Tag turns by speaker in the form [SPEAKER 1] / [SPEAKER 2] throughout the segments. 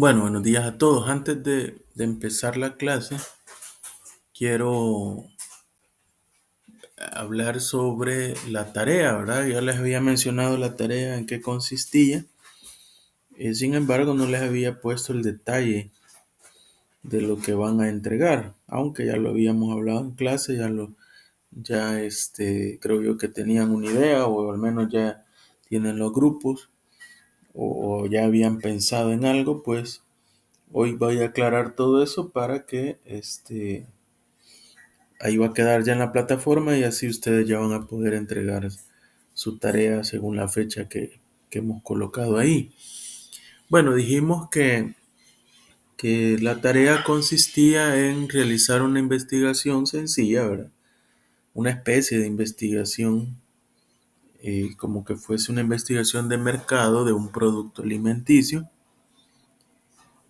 [SPEAKER 1] Bueno, buenos días a todos. Antes de empezar la clase, quiero hablar sobre la tarea, ¿verdad? Ya les había mencionado la tarea en qué consistía. Sin embargo, no les había puesto el detalle de lo que van a entregar, aunque ya lo habíamos hablado en clase, creo yo que tenían una idea o al menos ya tienen los grupos o ya habían pensado en algo, pues hoy voy a aclarar todo eso para que ahí va a quedar ya en la plataforma y así ustedes ya van a poder entregar su tarea según la fecha que hemos colocado ahí. Bueno, dijimos que la tarea consistía en realizar una investigación sencilla, ¿verdad? Una especie de investigación, como que fuese una investigación de mercado de un producto alimenticio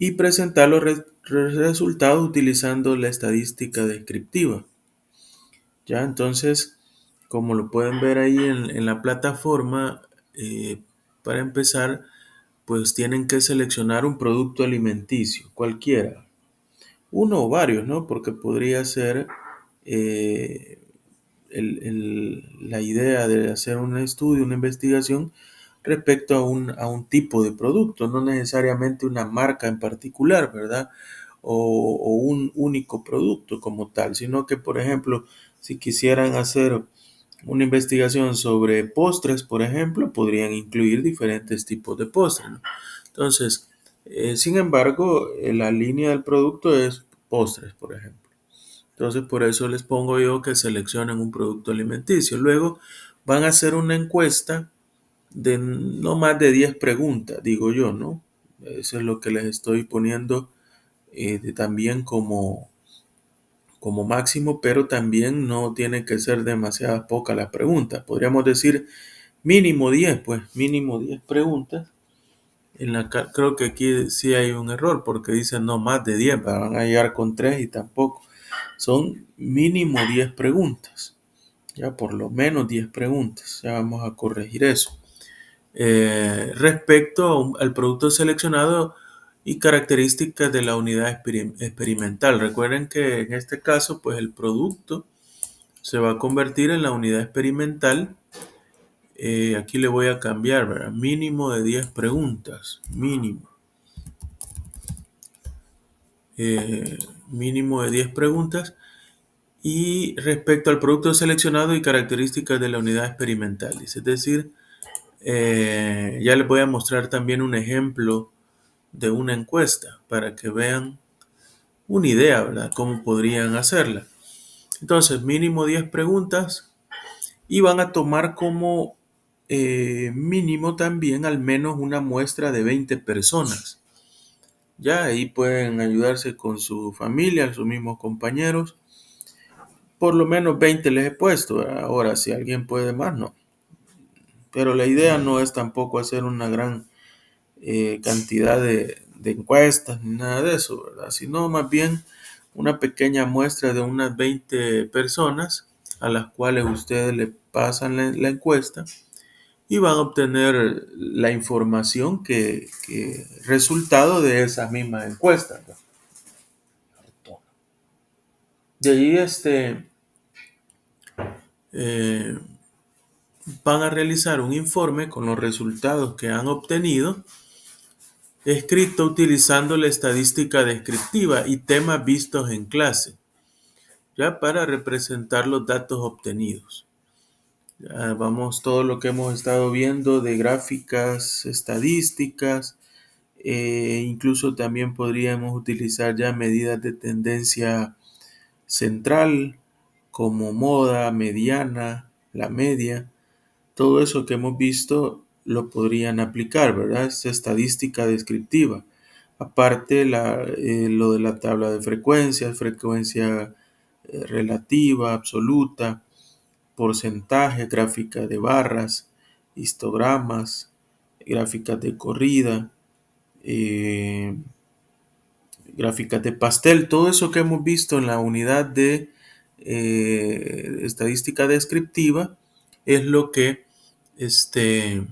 [SPEAKER 1] y presentar los resultados utilizando la estadística descriptiva. Ya, entonces, como lo pueden ver ahí en la plataforma, para empezar, pues tienen que seleccionar un producto alimenticio, cualquiera, uno o varios, ¿no? Porque podría ser eh, la idea de hacer un estudio, una investigación respecto a un tipo de producto, no necesariamente una marca en particular, ¿verdad? O un único producto como tal, sino que, por ejemplo, si quisieran hacer una investigación sobre postres, por ejemplo, podrían incluir diferentes tipos de postres, ¿no? Entonces, sin embargo, la línea del producto es postres, por ejemplo. Entonces, por eso les pongo yo que seleccionen un producto alimenticio. Luego van a hacer una encuesta de no más de 10 preguntas, digo yo, ¿no? Eso es lo que les estoy poniendo también como máximo, pero también no tiene que ser demasiadas pocas las preguntas. Podríamos decir mínimo 10, pues mínimo 10 preguntas. Creo que aquí sí hay un error porque dicen no más de 10, van a llegar con 3 y tampoco. Son mínimo 10 preguntas, ya por lo menos 10 preguntas. Ya vamos a corregir eso. Respecto al producto seleccionado y características de la unidad experimental. Recuerden que en este caso, pues el producto se va a convertir en la unidad experimental. Aquí le voy a cambiar, ¿verdad? Mínimo de 10 preguntas. Mínimo. Mínimo de 10 preguntas. Y respecto al producto seleccionado y características de la unidad experimental. Es decir, ya les voy a mostrar también un ejemplo de una encuesta para que vean una idea, ¿verdad? Cómo podrían hacerla. Entonces, mínimo 10 preguntas y van a tomar como mínimo también al menos una muestra de 20 personas. Ya ahí pueden ayudarse con su familia, sus mismos compañeros. Por lo menos 20 les he puesto, ¿verdad? Ahora, si alguien puede más, no. Pero la idea no es tampoco hacer una gran cantidad de encuestas ni nada de eso, ¿verdad? Sino más bien una pequeña muestra de unas 20 personas a las cuales ustedes le pasan la encuesta y van a obtener la información que resultado de esas mismas encuestas, ¿no? De ahí eh, van a realizar un informe con los resultados que han obtenido, escrito utilizando la estadística descriptiva y temas vistos en clase, ya para representar los datos obtenidos. Ya vamos todo lo que hemos estado viendo de gráficas, estadísticas, incluso también podríamos utilizar ya medidas de tendencia central como moda, mediana, la media. Todo eso que hemos visto lo podrían aplicar, ¿verdad? Es estadística descriptiva. Aparte, lo de la tabla de frecuencias, frecuencia relativa, absoluta, porcentaje, gráfica de barras, histogramas, gráficas de corrida, eh, gráficas de pastel, todo eso que hemos visto en la unidad de estadística descriptiva es lo que este,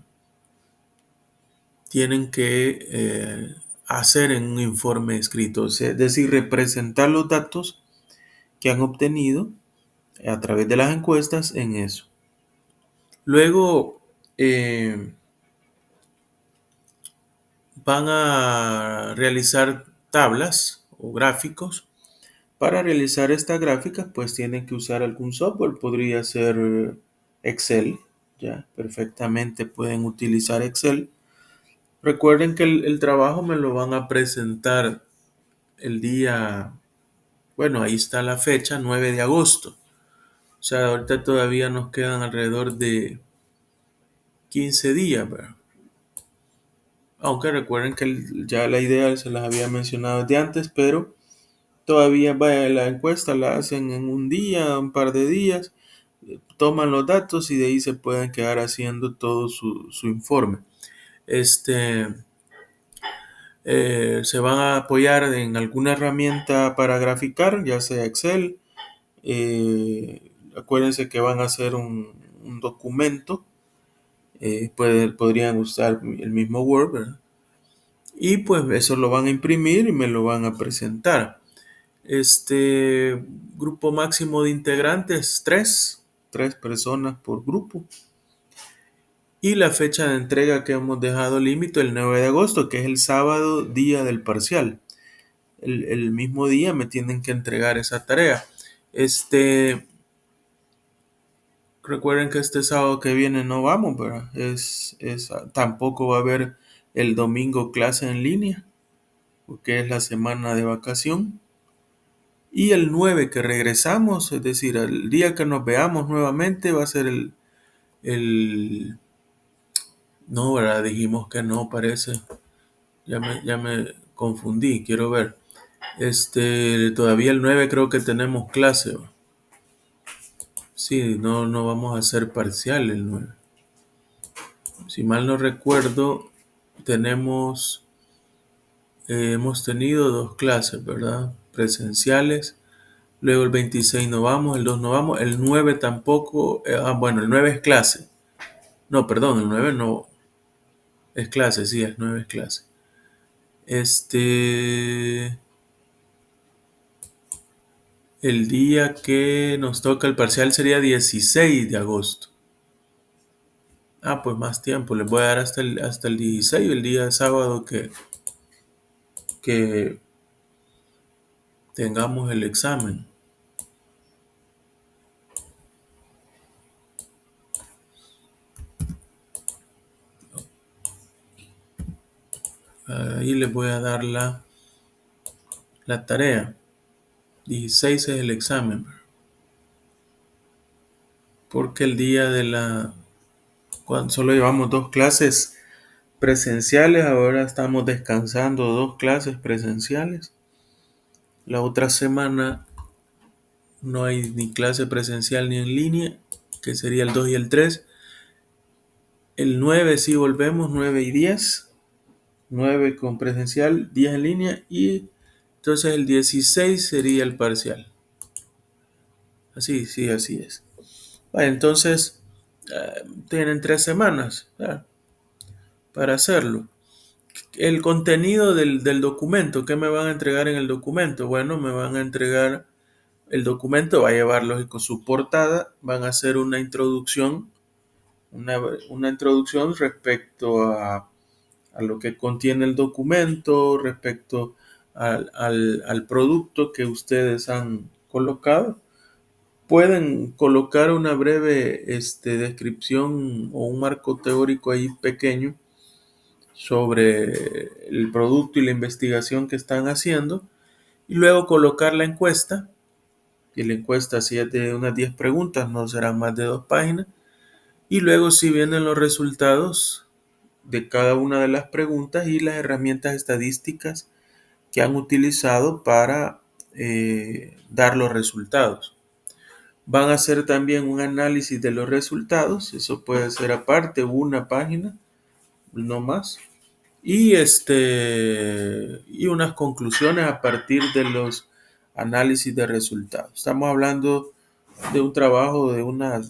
[SPEAKER 1] tienen que hacer en un informe escrito, es decir, representar los datos que han obtenido a través de las encuestas en eso. Luego van a realizar tablas o gráficos. Para realizar estas gráficas, pues tienen que usar algún software, podría ser Excel, ya perfectamente pueden utilizar Excel. Recuerden que el trabajo me lo van a presentar el día, bueno, ahí está la fecha, 9 de agosto. O sea, ahorita todavía nos quedan alrededor de 15 días, ¿verdad? Aunque recuerden que ya la idea se las había mencionado de antes, pero todavía vaya, la encuesta la hacen en un día, un par de días, toman los datos y de ahí se pueden quedar haciendo todo su informe. Se van a apoyar en alguna herramienta para graficar, ya sea Excel. Acuérdense que van a hacer un documento. Podrían usar el mismo Word, ¿verdad? Y pues eso lo van a imprimir y me lo van a presentar. Grupo máximo de integrantes, tres personas por grupo. Y la fecha de entrega que hemos dejado límite el 9 de agosto, que es el sábado, día del parcial. El mismo día me tienen que entregar esa tarea. Recuerden que este sábado que viene no vamos, ¿verdad? Tampoco va a haber el domingo clase en línea, porque es la semana de vacación. Y el 9 que regresamos, es decir, el día que nos veamos nuevamente va a ser no, ¿verdad? Dijimos que no, parece. Ya me confundí, quiero ver. Todavía el 9 creo que tenemos clase. Sí, no vamos a hacer parcial el 9. Si mal no recuerdo, hemos tenido dos clases, ¿verdad? Presenciales. Luego el 26 no vamos, el 2 no vamos, el 9 tampoco. Bueno, el 9 es clase. No, perdón, el 9 no es clase, sí, el 9 es clase. El día que nos toca el parcial sería 16 de agosto. Pues más tiempo, les voy a dar hasta el 16, el día sábado que tengamos el examen. Ahí les voy a dar la tarea. 16 es el examen. Porque el día cuando solo llevamos dos clases presenciales, ahora estamos descansando dos clases presenciales. La otra semana no hay ni clase presencial ni en línea, que sería el 2 y el 3. El 9 sí volvemos, 9 y 10. 9 con presencial, 10 en línea y entonces el 16 sería el parcial. Así, sí, así es. Entonces, tienen 3 semanas para hacerlo. El contenido del documento, ¿qué me van a entregar en el documento? Bueno, me van a entregar el documento, va a llevar, lógico, su portada, van a hacer una introducción, una introducción respecto a lo que contiene el documento, respecto al producto que ustedes han colocado. Pueden colocar una breve descripción o un marco teórico ahí pequeño sobre el producto y la investigación que están haciendo y luego colocar la encuesta. Y la encuesta, si es de unas 10 preguntas, no serán más de 2 páginas. Y luego si vienen los resultados de cada una de las preguntas y las herramientas estadísticas que han utilizado para dar los resultados. Van a hacer también un análisis de los resultados, eso puede ser aparte, una página, no más. Y unas conclusiones a partir de los análisis de resultados. Estamos hablando de un trabajo de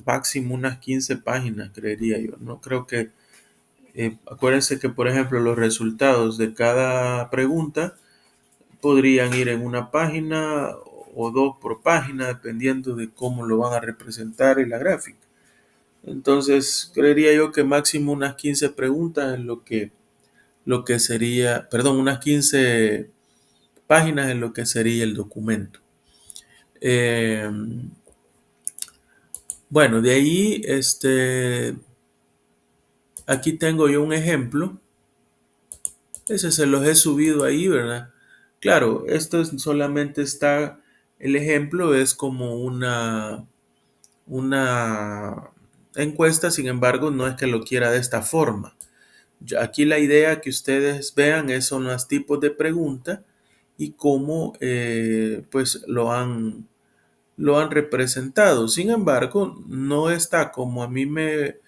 [SPEAKER 1] máximo unas 15 páginas, creería yo. No creo que Acuérdense que, por ejemplo, los resultados de cada pregunta podrían ir en una página o dos por página, dependiendo de cómo lo van a representar en la gráfica. Entonces, creería yo que máximo unas 15 preguntas en lo que sería, perdón, unas 15 páginas en lo que sería el documento. Eh, bueno, de ahí, aquí tengo yo un ejemplo. Ese se los he subido ahí, ¿verdad? Claro, solamente está, el ejemplo es como una encuesta, sin embargo, no es que lo quiera de esta forma. Aquí la idea que ustedes vean son los tipos de preguntas y cómo pues lo han representado. Sin embargo, no está como a mí me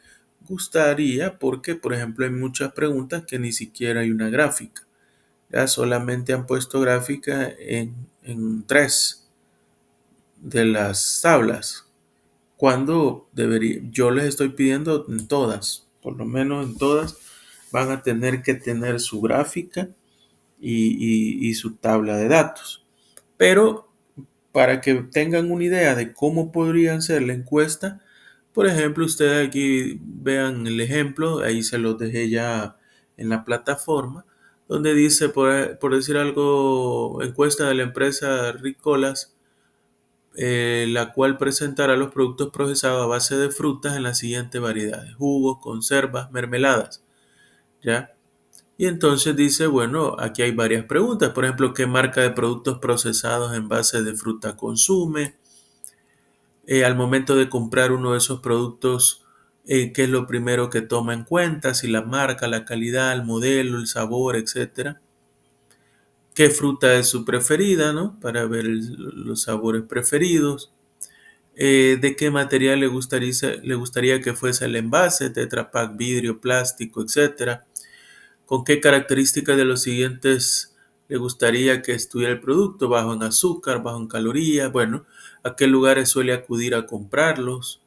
[SPEAKER 1] gustaría porque, por ejemplo, hay muchas preguntas que ni siquiera hay una gráfica. Ya solamente han puesto gráfica en tres de las tablas. Cuando debería, yo les estoy pidiendo en todas, por lo menos en todas, van a tener que tener su gráfica y su tabla de datos. Pero para que tengan una idea de cómo podrían ser la encuesta, por ejemplo, ustedes aquí vean el ejemplo, ahí se los dejé ya en la plataforma, donde dice, por decir algo, encuesta de la empresa Ricolas, la cual presentará los productos procesados a base de frutas en las siguientes variedades: jugos, conservas, mermeladas, ¿ya? Y entonces dice, bueno, aquí hay varias preguntas. Por ejemplo, ¿qué marca de productos procesados en base de fruta consume? Al momento de comprar uno de esos productos, ¿qué es lo primero que toma en cuenta? Si la marca, la calidad, el modelo, el sabor, etcétera. ¿Qué fruta es su preferida, no? Para ver los sabores preferidos. ¿De qué material le gustaría que fuese el envase? Tetra Pak, vidrio, plástico, etcétera. ¿Con qué características de los siguientes le gustaría que estuviera el producto? Bajo en azúcar, bajo en calorías. Bueno, ¿a qué lugares suele acudir a comprarlos?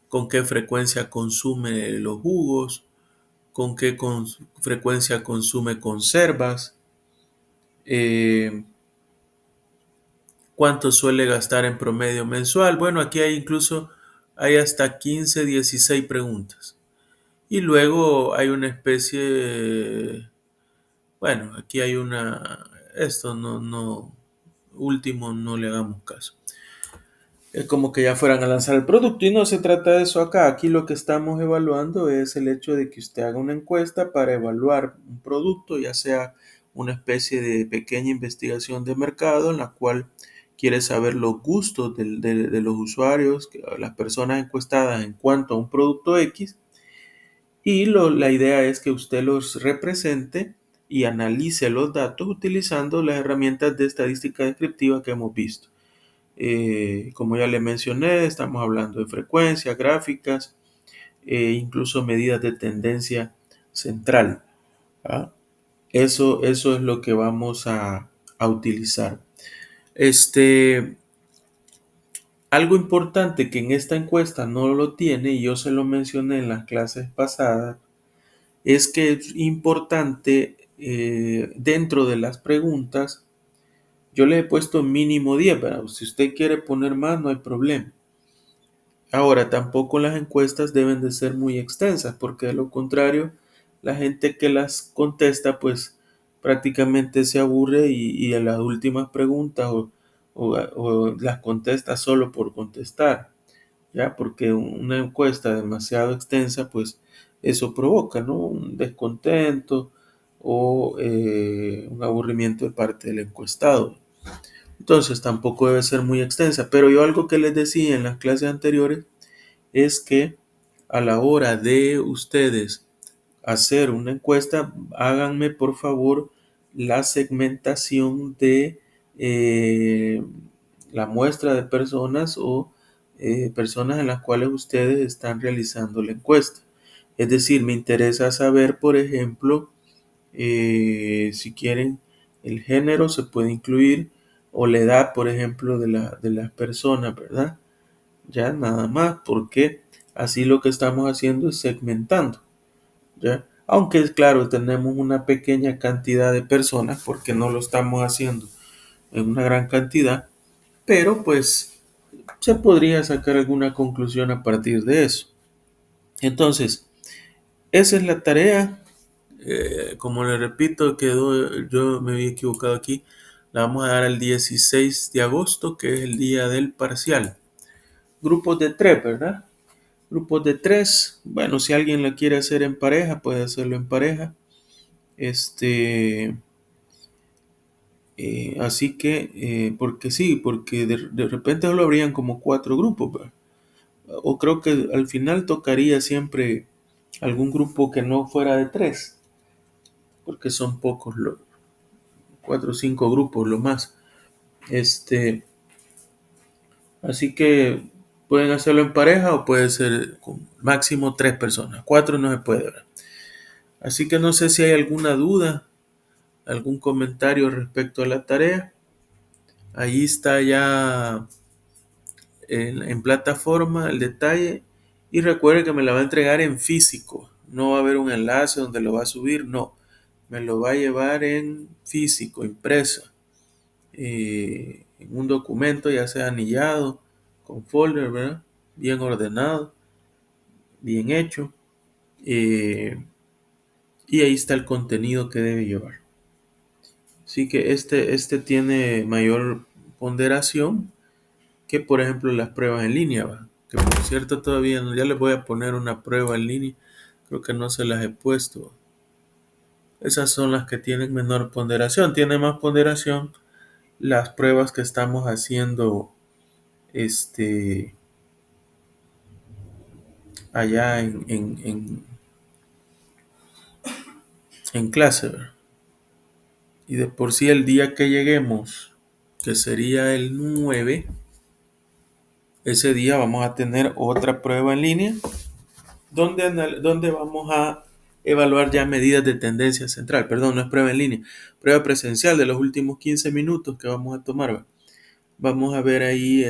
[SPEAKER 1] ¿Con qué frecuencia consume los jugos? ¿Con qué frecuencia consume conservas? Eh, ¿Cuánto suele gastar en promedio mensual? Bueno, aquí hay hasta 15, 16 preguntas. Y luego hay una especie, bueno, aquí hay esto último no le hagamos caso. Es como que ya fueran a lanzar el producto y no se trata de eso acá. Aquí lo que estamos evaluando es el hecho de que usted haga una encuesta para evaluar un producto, ya sea una especie de pequeña investigación de mercado en la cual quiere saber los gustos de los usuarios, las personas encuestadas en cuanto a un producto X, y la idea es que usted los represente y analice los datos utilizando las herramientas de estadística descriptiva que hemos visto. Como ya le mencioné, estamos hablando de frecuencias, gráficas, incluso medidas de tendencia central. ¿Ah? Eso es lo que vamos a utilizar. Algo importante que en esta encuesta no lo tiene, y yo se lo mencioné en las clases pasadas, es que es importante dentro de las preguntas, yo le he puesto mínimo 10, ¿verdad? Si usted quiere poner más, no hay problema. Ahora, tampoco las encuestas deben de ser muy extensas, porque de lo contrario, la gente que las contesta, pues prácticamente se aburre y en las últimas preguntas o las contesta solo por contestar, ¿ya? Porque una encuesta demasiado extensa, pues eso provoca, ¿no? Un descontento o un aburrimiento de parte del encuestado. Entonces, tampoco debe ser muy extensa, pero yo algo que les decía en las clases anteriores es que a la hora de ustedes hacer una encuesta, háganme por favor la segmentación de la muestra de personas o personas en las cuales ustedes están realizando la encuesta. Es decir, me interesa saber, por ejemplo, si quieren, el género se puede incluir o la edad, por ejemplo, de las personas, ¿verdad? Ya nada más, porque así lo que estamos haciendo es segmentando. ¿ya? Aunque, claro, tenemos una pequeña cantidad de personas porque no lo estamos haciendo en una gran cantidad, pero pues se podría sacar alguna conclusión a partir de eso. Entonces, esa es la tarea. Como le repito, yo me había equivocado aquí. La vamos a dar el 16 de agosto, que es el día del parcial. Grupos de tres, ¿verdad? Grupos de tres. Bueno, si alguien la quiere hacer en pareja, puede hacerlo en pareja. Este, así que, porque sí, porque de repente solo habrían como cuatro grupos, ¿verdad? O creo que al final tocaría siempre algún grupo que no fuera de tres, porque son pocos, cuatro o cinco grupos lo más. Este, así que pueden hacerlo en pareja o puede ser con máximo tres personas. Cuatro no se puede, ¿verdad? Así que no sé si hay alguna duda, algún comentario respecto a la tarea. Ahí está ya en plataforma el detalle. Y recuerde que me la va a entregar en físico. No va a haber un enlace donde lo va a subir, no. Me lo va a llevar en físico, impreso. En un documento, ya sea anillado, con folder, ¿verdad? Bien ordenado, bien hecho. eh, y ahí está el contenido que debe llevar. Así que este tiene mayor ponderación que, por ejemplo, las pruebas en línea, ¿va? Que por cierto todavía ya les voy a poner una prueba en línea. Creo que no se las he puesto. Esas son las que tienen menor ponderación. Tiene más ponderación las pruebas que estamos haciendo este, allá en clase, ¿verdad? Y de por sí el día que lleguemos, que sería el 9, ese día vamos a tener otra prueba en línea donde vamos a evaluar ya medidas de tendencia central. Perdón, no es prueba en línea, prueba presencial de los últimos 15 minutos que vamos a tomar, ¿verdad? Vamos a ver ahí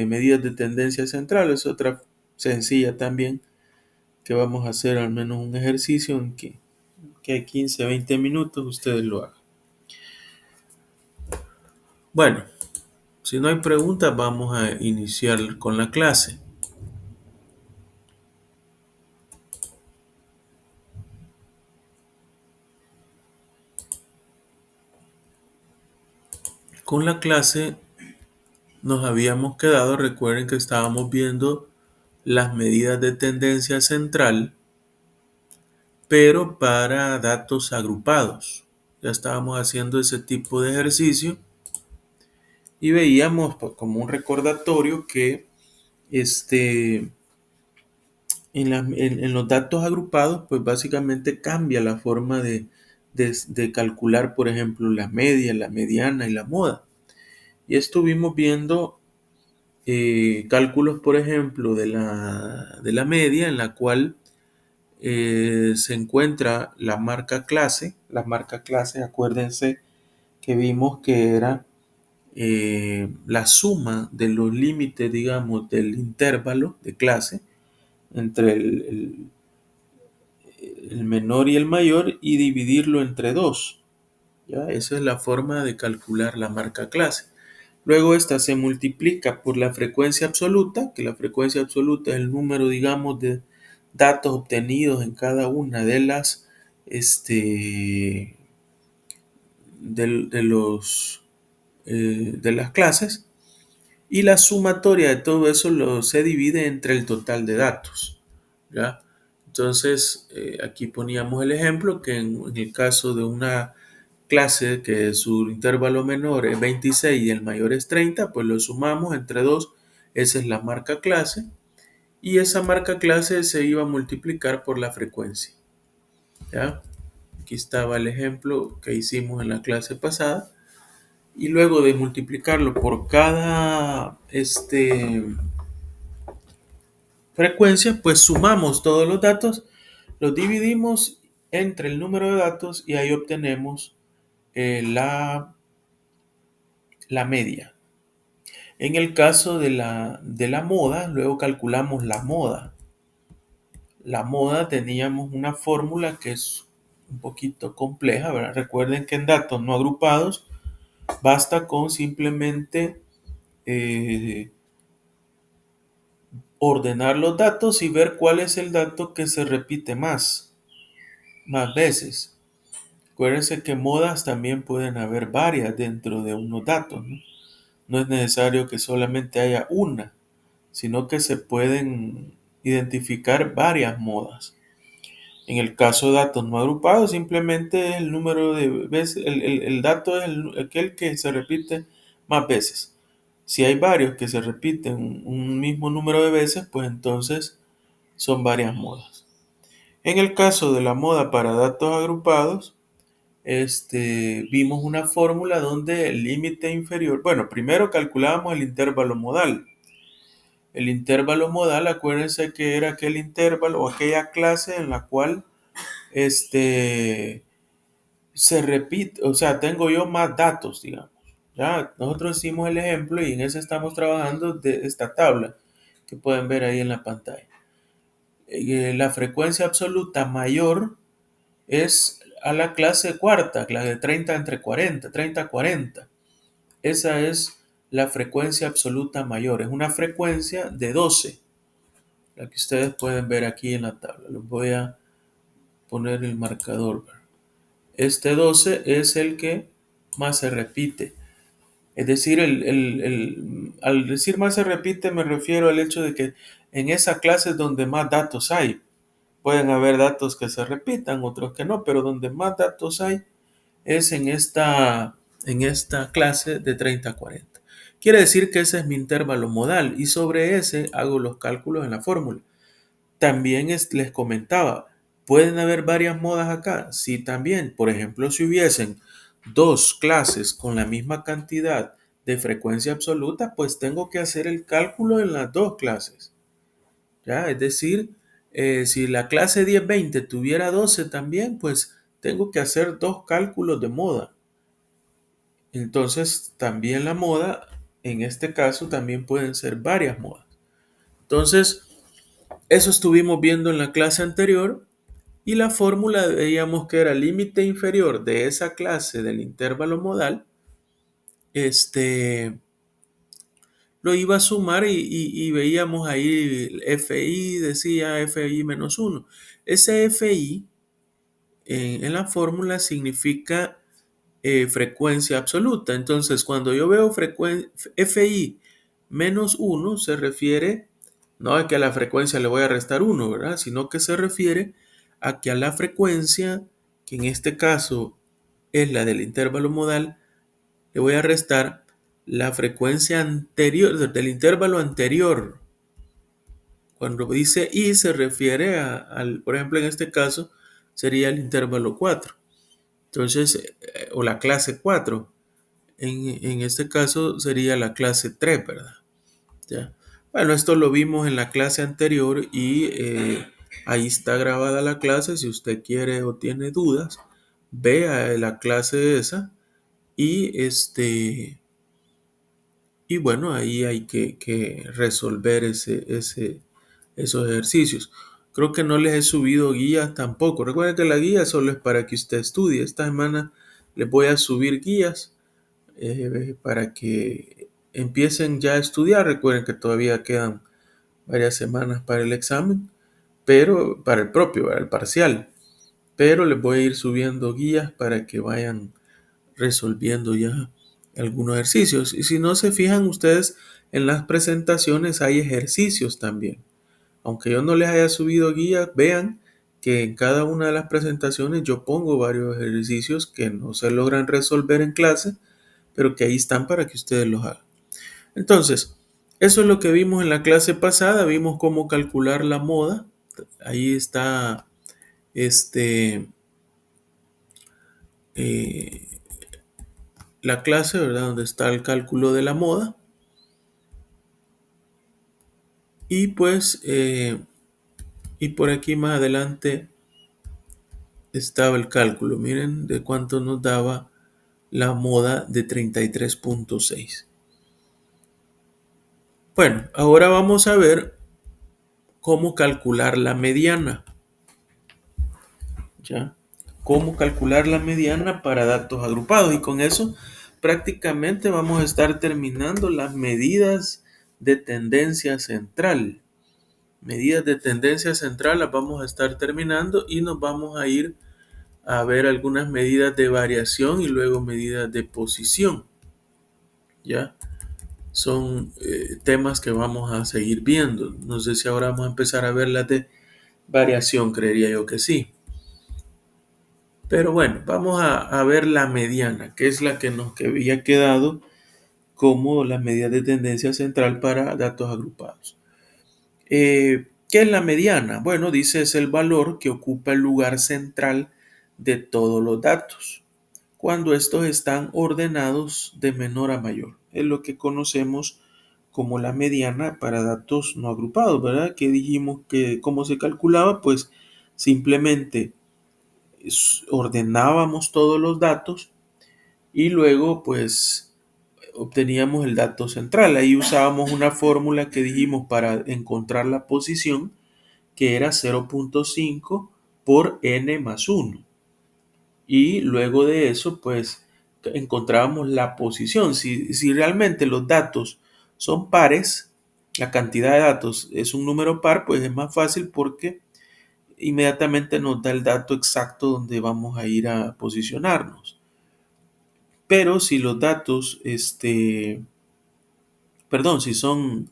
[SPEAKER 1] medidas de tendencia central, es otra sencilla también que vamos a hacer al menos un ejercicio en que hay 15, 20 minutos ustedes lo hagan. Bueno, si no hay preguntas, vamos a iniciar con la clase. Con la clase nos habíamos quedado, recuerden que estábamos viendo las medidas de tendencia central, pero para datos agrupados. Ya estábamos haciendo ese tipo de ejercicio y veíamos pues, como un recordatorio que este, en los datos agrupados, pues básicamente cambia la forma de calcular, por ejemplo, la media, la mediana y la moda. Y estuvimos viendo cálculos, por ejemplo, de la media, en la cual se encuentra la marca clase. La marca clase, acuérdense que vimos que era la suma de los límites, digamos, del intervalo de clase entre el menor y el mayor y dividirlo entre dos. ¿Ya? Esa es la forma de calcular la marca clase. Luego esta se multiplica por la frecuencia absoluta, que la frecuencia absoluta es el número, digamos, de datos obtenidos en cada una de las de los de las clases, y la sumatoria de todo eso se divide entre el total de datos. ¿Ya? Entonces, aquí poníamos el ejemplo que en el caso de una clase que su intervalo menor es 26 y el mayor es 30, pues lo sumamos entre dos, esa es la marca clase, y esa marca clase se iba a multiplicar por la frecuencia. ¿Ya? Aquí estaba el ejemplo que hicimos en la clase pasada, y luego de multiplicarlo por cada frecuencia, pues sumamos todos los datos, los dividimos entre el número de datos y ahí obtenemos la media. En el caso de la moda, luego calculamos la moda. la moda teníamos una fórmula que es un poquito compleja, ¿verdad? Recuerden que en datos no agrupados basta con simplemente eh, ordenar los datos y ver cuál es el dato que se repite más veces. Acuérdense que modas también pueden haber varias dentro de unos datos, ¿no? No es necesario que solamente haya una, sino que se pueden identificar varias modas. En el caso de datos no agrupados, simplemente es el número de veces, el dato es aquel que se repite más veces. Si hay varios que se repiten un mismo número de veces, pues entonces son varias modas. En el caso de la moda para datos agrupados, vimos una fórmula donde el límite inferior, bueno, primero calculábamos el intervalo modal. El intervalo modal, acuérdense que era aquel intervalo o aquella clase en la cual se repite, o sea, tengo yo más datos, digamos. Ya, nosotros hicimos el ejemplo y en ese estamos trabajando de esta tabla que pueden ver ahí en la pantalla. La frecuencia absoluta mayor es a la clase cuarta, la de 30 entre 40, 30-40. Esa es la frecuencia absoluta mayor. Es una frecuencia de 12, la que ustedes pueden ver aquí en la tabla. Les voy a poner el marcador. Este 12 es el que más se repite. Es decir, al decir más se repite me refiero al hecho de que en esa clase es donde más datos hay. Pueden haber datos que se repitan, otros que no, pero donde más datos hay es en esta clase de 30-40. Quiere decir que ese es mi intervalo modal y sobre ese hago los cálculos en la fórmula. También les comentaba, ¿pueden haber varias modas acá? Sí, también. Por ejemplo, si hubiesen dos clases con la misma cantidad de frecuencia absoluta, pues tengo que hacer el cálculo en las dos clases. ¿Ya? Es decir, si la clase 10-20 tuviera 12 también, pues tengo que hacer dos cálculos de moda. Entonces, también la moda, en este caso, también pueden ser varias modas. Entonces, eso estuvimos viendo en la clase anterior y la fórmula veíamos que era el límite inferior de esa clase del intervalo modal, lo iba a sumar y veíamos ahí FI, decía FI menos 1. Ese FI en la fórmula significa frecuencia absoluta. Entonces, cuando yo veo FI menos 1, se refiere no a que a la frecuencia le voy a restar 1, ¿verdad? Sino que se refiere a que a la frecuencia, que en este caso es la del intervalo modal, le voy a restar la frecuencia anterior, del intervalo anterior. Cuando dice I se refiere al, por ejemplo, en este caso sería el intervalo 4. Entonces, o la clase 4. En este caso sería la clase 3, ¿verdad? ¿Ya? Bueno, esto lo vimos en la clase anterior y ahí está grabada la clase. Si usted quiere o tiene dudas, vea la clase esa y y bueno, ahí hay que resolver esos ejercicios. Creo que no les he subido guías tampoco. Recuerden que la guía solo es para que usted estudie. Esta semana les voy a subir guías para que empiecen ya a estudiar. Recuerden que todavía quedan varias semanas para el examen, pero para el propio, para el parcial. Pero les voy a ir subiendo guías para que vayan resolviendo ya algunos ejercicios. Y si no se fijan ustedes en las presentaciones hay ejercicios también. Aunque yo no les haya subido guías, vean que en cada una de las presentaciones yo pongo varios ejercicios que no se logran resolver en clase, pero que ahí están para que ustedes los hagan. Entonces, eso es lo que vimos en la clase pasada, vimos cómo calcular la moda. Ahí está eh, la clase, ¿verdad? Donde está el cálculo de la moda. Y pues, y por aquí más adelante estaba el cálculo. Miren de cuánto nos daba la moda de 33.6. Bueno, ahora vamos a ver cómo calcular la mediana. ¿Ya? Cómo calcular la mediana para datos agrupados. Y con eso prácticamente vamos a estar terminando las medidas de tendencia central. Medidas de tendencia central las vamos a estar terminando y nos vamos a ir a ver algunas medidas de variación y luego medidas de posición. ¿Ya? Son temas que vamos a seguir viendo. No sé si ahora vamos a empezar a ver las de variación, creería yo que sí. Pero bueno, vamos a ver la mediana, que es la que nos había quedado como la medida de tendencia central para datos agrupados. ¿Qué es la mediana? Bueno, dice es el valor que ocupa el lugar central de todos los datos, cuando estos están ordenados de menor a mayor. Es lo que conocemos como la mediana para datos no agrupados, ¿verdad? Que dijimos que cómo se calculaba, pues simplemente ordenábamos todos los datos y luego pues obteníamos el dato central. Ahí usábamos una fórmula que dijimos para encontrar la posición, que era 0.5 por n más 1. Y luego de eso pues encontrábamos la posición. Si realmente los datos son pares, la cantidad de datos es un número par, pues es más fácil porque inmediatamente nos da el dato exacto donde vamos a ir a posicionarnos. Pero si los datos, perdón, si son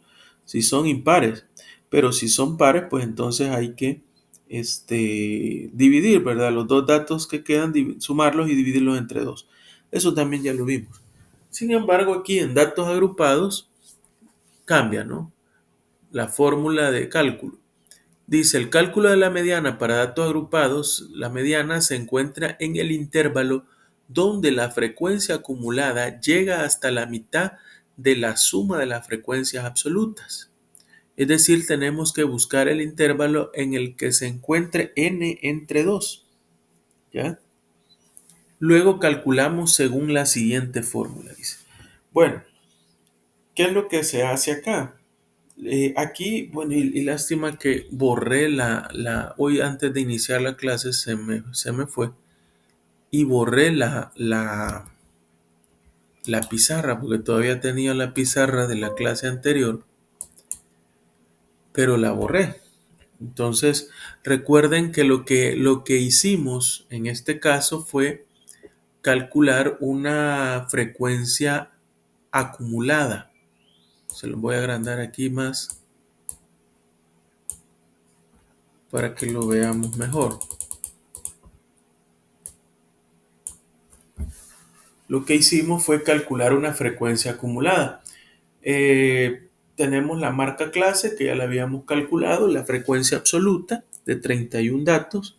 [SPEAKER 1] impares, pero si son pares, pues entonces hay que dividir, ¿verdad? Los dos datos que quedan, sumarlos y dividirlos entre dos. Eso también ya lo vimos. Sin embargo, aquí en datos agrupados cambia, ¿no? La fórmula de cálculo. Dice, el cálculo de la mediana para datos agrupados, la mediana se encuentra en el intervalo donde la frecuencia acumulada llega hasta la mitad de la suma de las frecuencias absolutas. Es decir, tenemos que buscar el intervalo en el que se encuentre n entre 2. ¿Ya? Luego calculamos según la siguiente fórmula. Dice. Bueno, ¿qué es lo que se hace acá? Aquí, bueno, y lástima que borré hoy antes de iniciar la clase se me fue y borré la pizarra, porque todavía tenía la pizarra de la clase anterior, pero la borré. Entonces, recuerden que lo que hicimos en este caso fue calcular una frecuencia acumulada. Se lo voy a agrandar aquí más para que lo veamos mejor. Lo que hicimos fue calcular una frecuencia acumulada. Tenemos la marca clase que ya la habíamos calculado, la frecuencia absoluta de 31 datos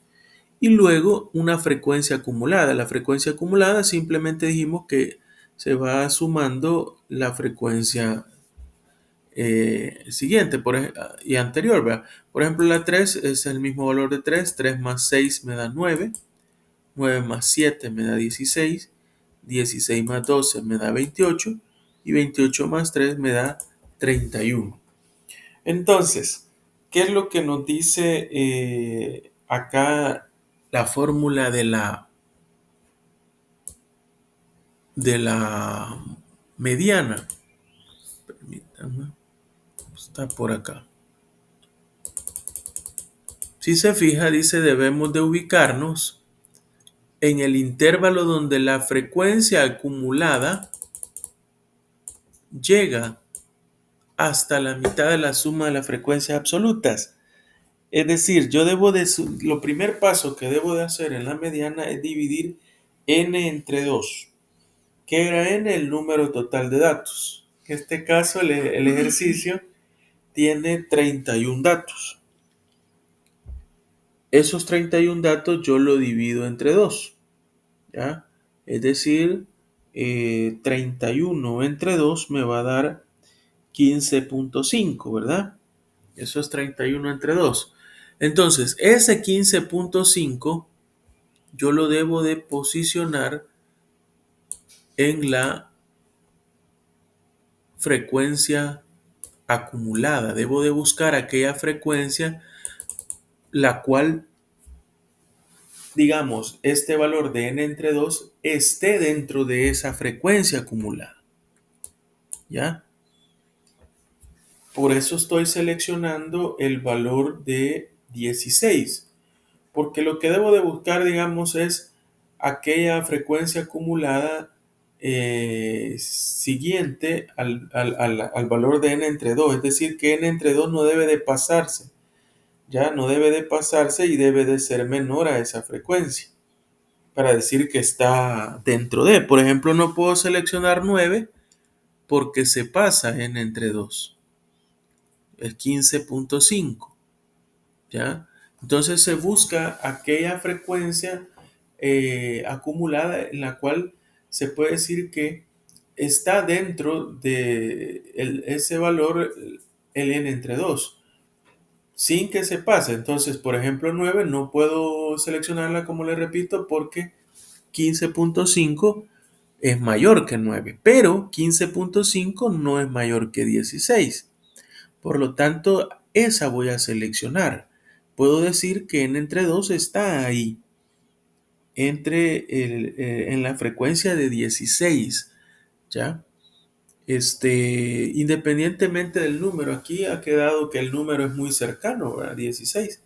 [SPEAKER 1] y luego una frecuencia acumulada. La frecuencia acumulada simplemente dijimos que se va sumando la frecuencia siguiente y anterior. ¿Verdad? Por ejemplo, la 3 es el mismo valor de 3, 3 más 6 me da 9, 9 más 7 me da 16, 16 más 12 me da 28 y 28 más 3 me da 31. Entonces, ¿qué es lo que nos dice acá la fórmula de la mediana? Permítanme, está por acá. Si se fija, dice debemos de ubicarnos en el intervalo donde la frecuencia acumulada llega hasta la mitad de la suma de las frecuencias absolutas. Es decir, lo primer paso que debo de hacer en la mediana es dividir n entre 2. ¿Qué era n? El número total de datos. En este caso, el ejercicio tiene 31 datos. Esos 31 datos yo lo divido entre 2. ¿Ya? Es decir, 31 entre 2 me va a dar 15.5, ¿verdad? Eso es 31 entre 2. Entonces, ese 15.5 yo lo debo de posicionar en la frecuencia acumulada. Debo de buscar aquella frecuencia la cual, digamos, este valor de n entre 2 esté dentro de esa frecuencia acumulada. ¿Ya? Por eso estoy seleccionando el valor de 16, porque lo que debo de buscar, digamos, es aquella frecuencia acumulada siguiente al valor de n entre 2, es decir, que n entre 2 no debe de pasarse, ya no debe de pasarse y debe de ser menor a esa frecuencia para decir que está dentro de. Por ejemplo, no puedo seleccionar 9 porque se pasa n entre 2, es 15.5. ¿Ya? Entonces se busca aquella frecuencia acumulada en la cual se puede decir que está dentro de ese valor, el n entre 2, sin que se pase. Entonces, por ejemplo, 9 no puedo seleccionarla, como le repito, porque 15.5 es mayor que 9, pero 15.5 no es mayor que 16. Por lo tanto, esa voy a seleccionar. Puedo decir que n entre 2 está ahí, en la frecuencia de 16, ¿ya? Independientemente del número, aquí ha quedado que el número es muy cercano, ¿verdad? 16,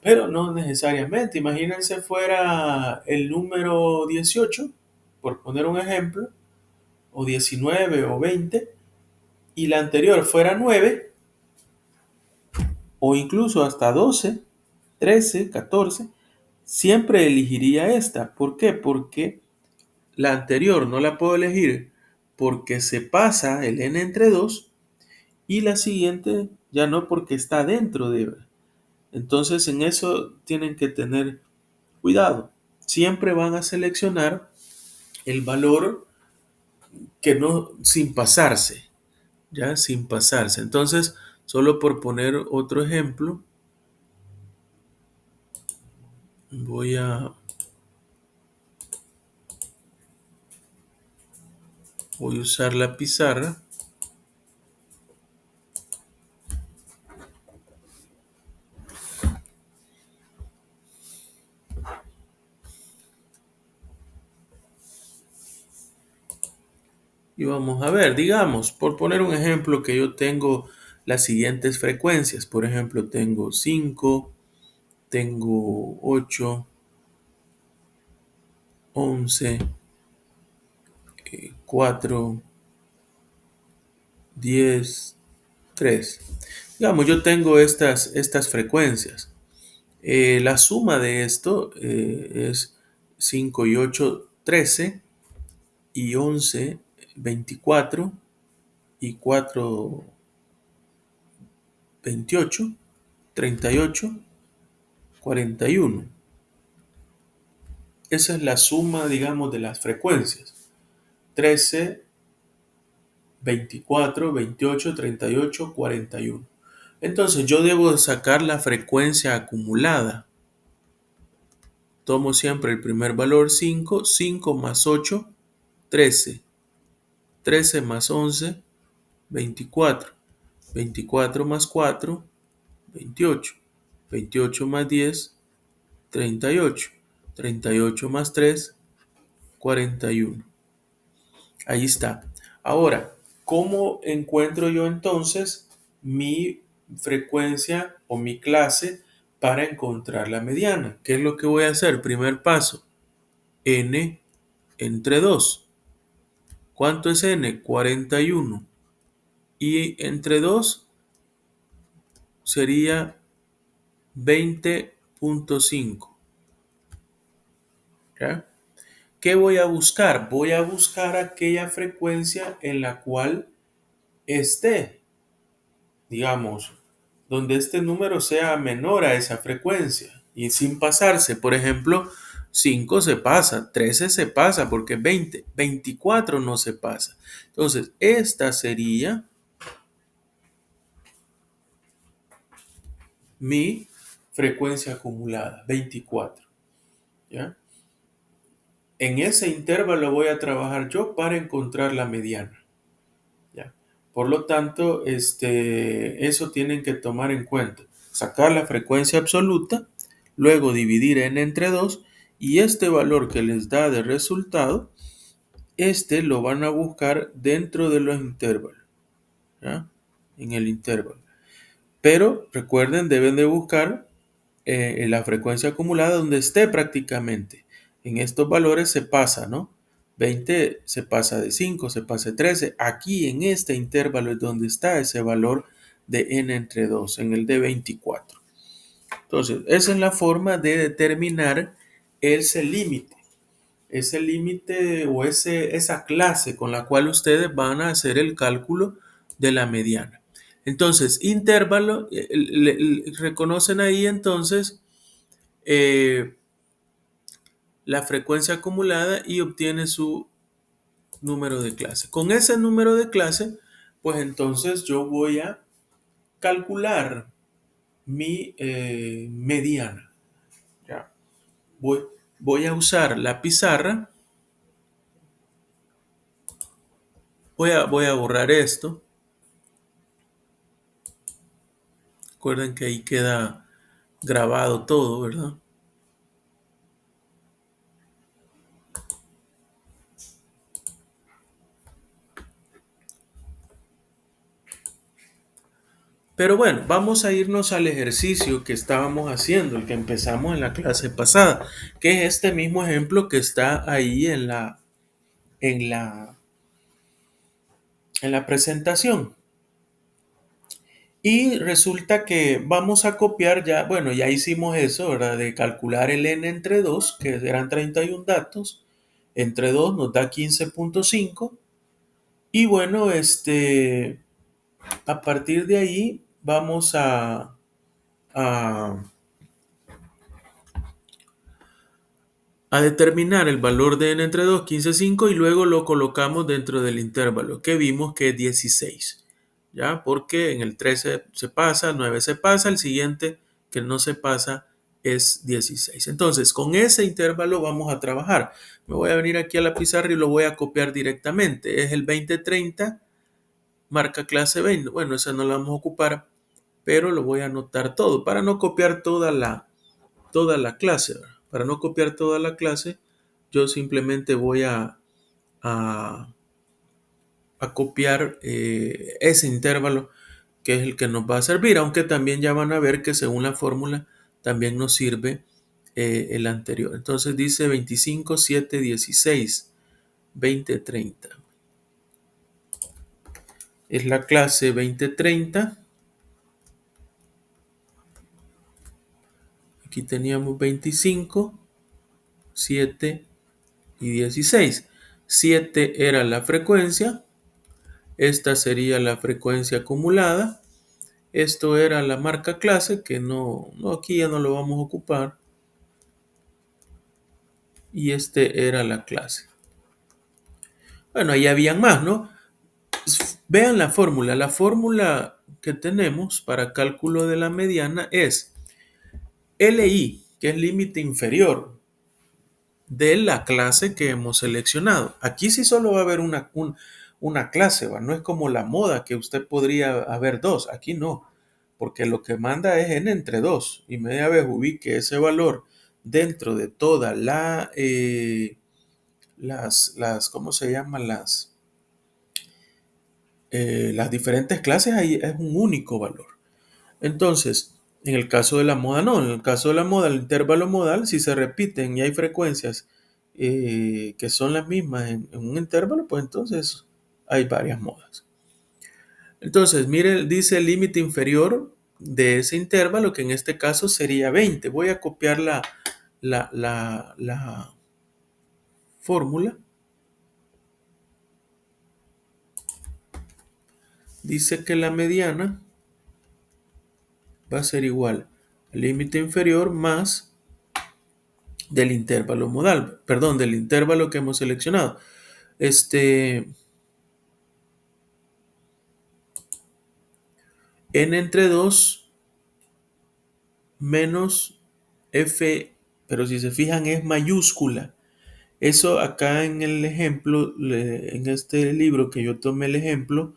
[SPEAKER 1] pero no necesariamente. Imagínense fuera el número 18, por poner un ejemplo, o 19 o 20, y la anterior fuera 9, o incluso hasta 12, 13, 14, siempre elegiría esta. ¿Por qué? Porque la anterior no la puedo elegir porque se pasa el n entre 2 y la siguiente ya no porque está dentro de. Entonces en eso tienen que tener cuidado. Siempre van a seleccionar el valor que no, sin pasarse, ya sin pasarse. Entonces, solo por poner otro ejemplo, voy a usar la pizarra. Y vamos a ver, digamos, por poner un ejemplo, que yo tengo las siguientes frecuencias. Por ejemplo, tengo 5, tengo 8, 11, 4, 10, 3. Digamos, yo tengo estas frecuencias. La suma de esto es 5 y 8, 13, y 11, 24, y 4, 28, 38, 41. Esa es la suma, digamos, de las frecuencias. 13, 24, 28, 38, 41. Entonces yo debo de sacar la frecuencia acumulada. Tomo siempre el primer valor 5, 5 más 8, 13, 13 más 11, 24, 24 más 4, 28, 28 más 10, 38, 38 más 3, 41. Ahí está. Ahora, ¿cómo encuentro yo entonces mi frecuencia o mi clase para encontrar la mediana? ¿Qué es lo que voy a hacer? Primer paso, n entre 2. ¿Cuánto es n? 41. Y entre 2 sería 20.5. ¿Ya? ¿Qué voy a buscar? Voy a buscar aquella frecuencia en la cual esté, digamos, donde este número sea menor a esa frecuencia y sin pasarse. Por ejemplo, 5 se pasa, 13 se pasa porque es 20, 24 no se pasa. Entonces, esta sería mi frecuencia acumulada, 24. ¿Ya? En ese intervalo voy a trabajar yo para encontrar la mediana. ¿Ya? Por lo tanto, eso tienen que tomar en cuenta. Sacar la frecuencia absoluta, luego dividir n entre 2 y este valor que les da de resultado, lo van a buscar dentro de los intervalos, ¿ya? En el intervalo. Pero recuerden, deben de buscar la frecuencia acumulada donde esté prácticamente. En estos valores se pasa, ¿no? 20 se pasa de 5, se pasa de 13. Aquí en este intervalo es donde está ese valor de n entre 2, en el de 24. Entonces, esa es la forma de determinar ese límite o esa clase con la cual ustedes van a hacer el cálculo de la mediana. Entonces, intervalo, reconocen ahí entonces la frecuencia acumulada y obtiene su número de clase. Con ese número de clase, pues entonces yo voy a calcular mi mediana. ¿Ya? Voy a usar la pizarra. Voy a borrar esto. Recuerden que ahí queda grabado todo, ¿verdad? Pero bueno, vamos a irnos al ejercicio que estábamos haciendo, el que empezamos en la clase pasada, que es este mismo ejemplo que está ahí en la, en la presentación. Y resulta que vamos a copiar ya, bueno, ya hicimos eso, ¿verdad? De calcular el n entre 2, que eran 31 datos, entre 2 nos da 15.5. Y bueno, a partir de ahí vamos a determinar el valor de n entre 2, 15.5, y luego lo colocamos dentro del intervalo que vimos que es 16. ¿Ya? Porque en el 13 se pasa, el 9 se pasa, el siguiente que no se pasa es 16. Entonces, con ese intervalo vamos a trabajar. Me voy a venir aquí a la pizarra y lo voy a copiar directamente. Es el 2030, marca clase 20. Bueno, esa no la vamos a ocupar, pero lo voy a anotar todo para no copiar toda la clase, ¿verdad? Para no copiar toda la clase, yo simplemente voy a, a copiar ese intervalo que es el que nos va a servir, aunque también ya van a ver que según la fórmula también nos sirve el anterior. Entonces dice 25, 7, 16, 20, 30. Es la clase 2030. Aquí teníamos 25, 7 y 16. 7 era la frecuencia. Esta sería la frecuencia acumulada. Esto era la marca clase, que no aquí ya no lo vamos a ocupar. Y este era la clase. Bueno, ahí habían más, ¿no? Vean la fórmula. La fórmula que tenemos para cálculo de la mediana es LI, que es límite inferior de la clase que hemos seleccionado. Aquí sí solo va a haber una clase, ¿va? No es como la moda que usted podría haber dos. Aquí no, porque lo que manda es n entre 2 y media vez ubique ese valor dentro de toda ¿cómo se llaman? Las diferentes clases, ahí es un único valor. Entonces, en el caso de la moda no, en el caso de la moda, el intervalo modal, si se repiten y hay frecuencias que son las mismas en un intervalo, pues entonces hay varias modas. Entonces, mire, dice el límite inferior de ese intervalo, que en este caso sería 20. Voy a copiar la fórmula. Dice que la mediana va a ser igual al límite inferior más del intervalo modal, perdón, del intervalo que hemos seleccionado. N entre 2 menos F, pero si se fijan es mayúscula. Eso acá en el ejemplo, en este libro que yo tomé el ejemplo,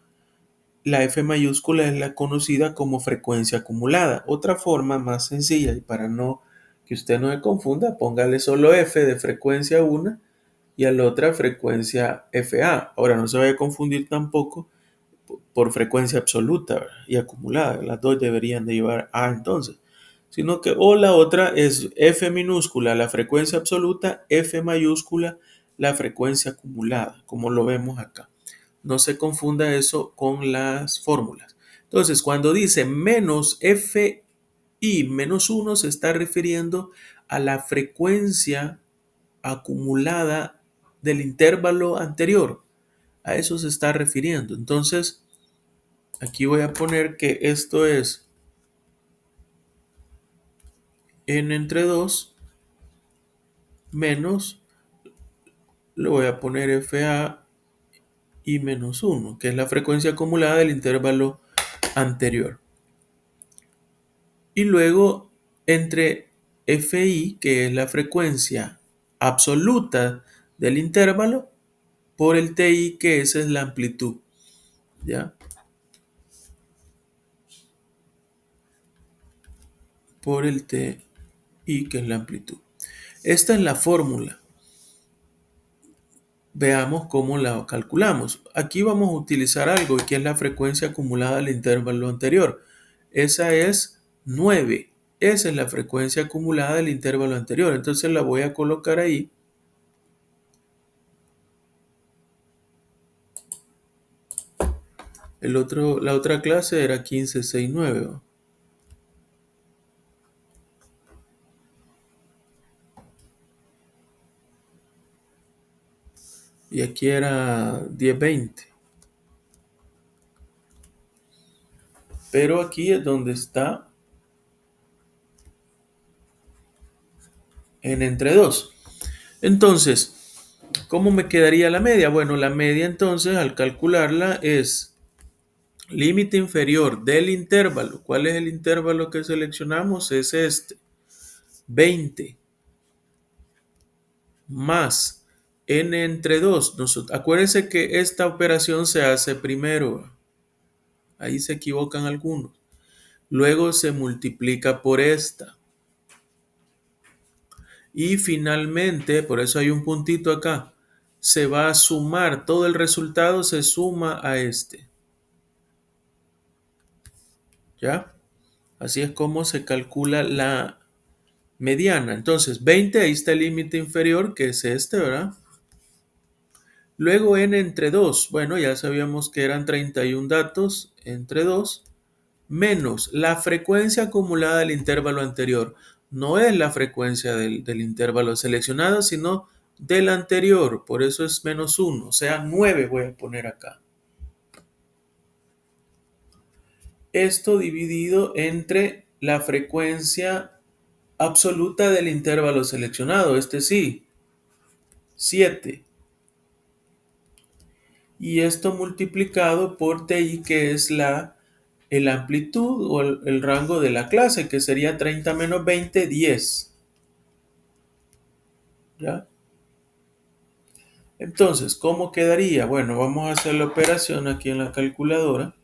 [SPEAKER 1] la F mayúscula es la conocida como frecuencia acumulada. Otra forma más sencilla, y para no que usted no se confunda, póngale solo F de frecuencia 1 y a la otra frecuencia FA. Ahora no se vaya a confundir tampoco por frecuencia absoluta, ¿verdad? Y acumulada. Las dos deberían de llevar A entonces. Sino que o la otra es F minúscula la frecuencia absoluta, F mayúscula la frecuencia acumulada, como lo vemos acá. No se confunda eso con las fórmulas. Entonces, cuando dice menos FI menos 1 se está refiriendo a la frecuencia acumulada del intervalo anterior. A eso se está refiriendo. Entonces, aquí voy a poner que esto es n entre 2 menos, le voy a poner FA y menos 1, que es la frecuencia acumulada del intervalo anterior. Y luego entre FI, que es la frecuencia absoluta del intervalo, por el TI, que esa es la amplitud. ¿Ya? Por el TI, que es la amplitud. Esta es la fórmula. Veamos cómo la calculamos. Aquí vamos a utilizar algo que es la frecuencia acumulada del intervalo anterior. Esa es 9. Esa es la frecuencia acumulada del intervalo anterior. Entonces la voy a colocar ahí. La otra clase era 1569. ¿No? Y aquí era 1020. Pero aquí es donde está en entre 2. Entonces, ¿cómo me quedaría la media? Bueno, la media entonces al calcularla es límite inferior del intervalo. ¿Cuál es el intervalo que seleccionamos? Es este. 20 más n entre 2. Acuérdense que esta operación se hace primero. Ahí se equivocan algunos. Luego se multiplica por esta. Y finalmente, por eso hay un puntito acá, se va a sumar. Todo el resultado se suma a este. ¿Ya? Así es como se calcula la mediana. Entonces, 20, ahí está el límite inferior, que es este, ¿verdad? Luego n entre 2. Bueno, ya sabíamos que eran 31 datos entre 2, menos la frecuencia acumulada del intervalo anterior. No es la frecuencia del intervalo seleccionado, sino del anterior. Por eso es menos 1. O sea, 9 voy a poner acá. Esto dividido entre la frecuencia absoluta del intervalo seleccionado. Este sí, 7. Y esto multiplicado por TI, que es el amplitud o el rango de la clase, que sería 30 menos 20, 10. ¿Ya? Entonces, ¿cómo quedaría? Bueno, vamos a hacer la operación aquí en la calculadora.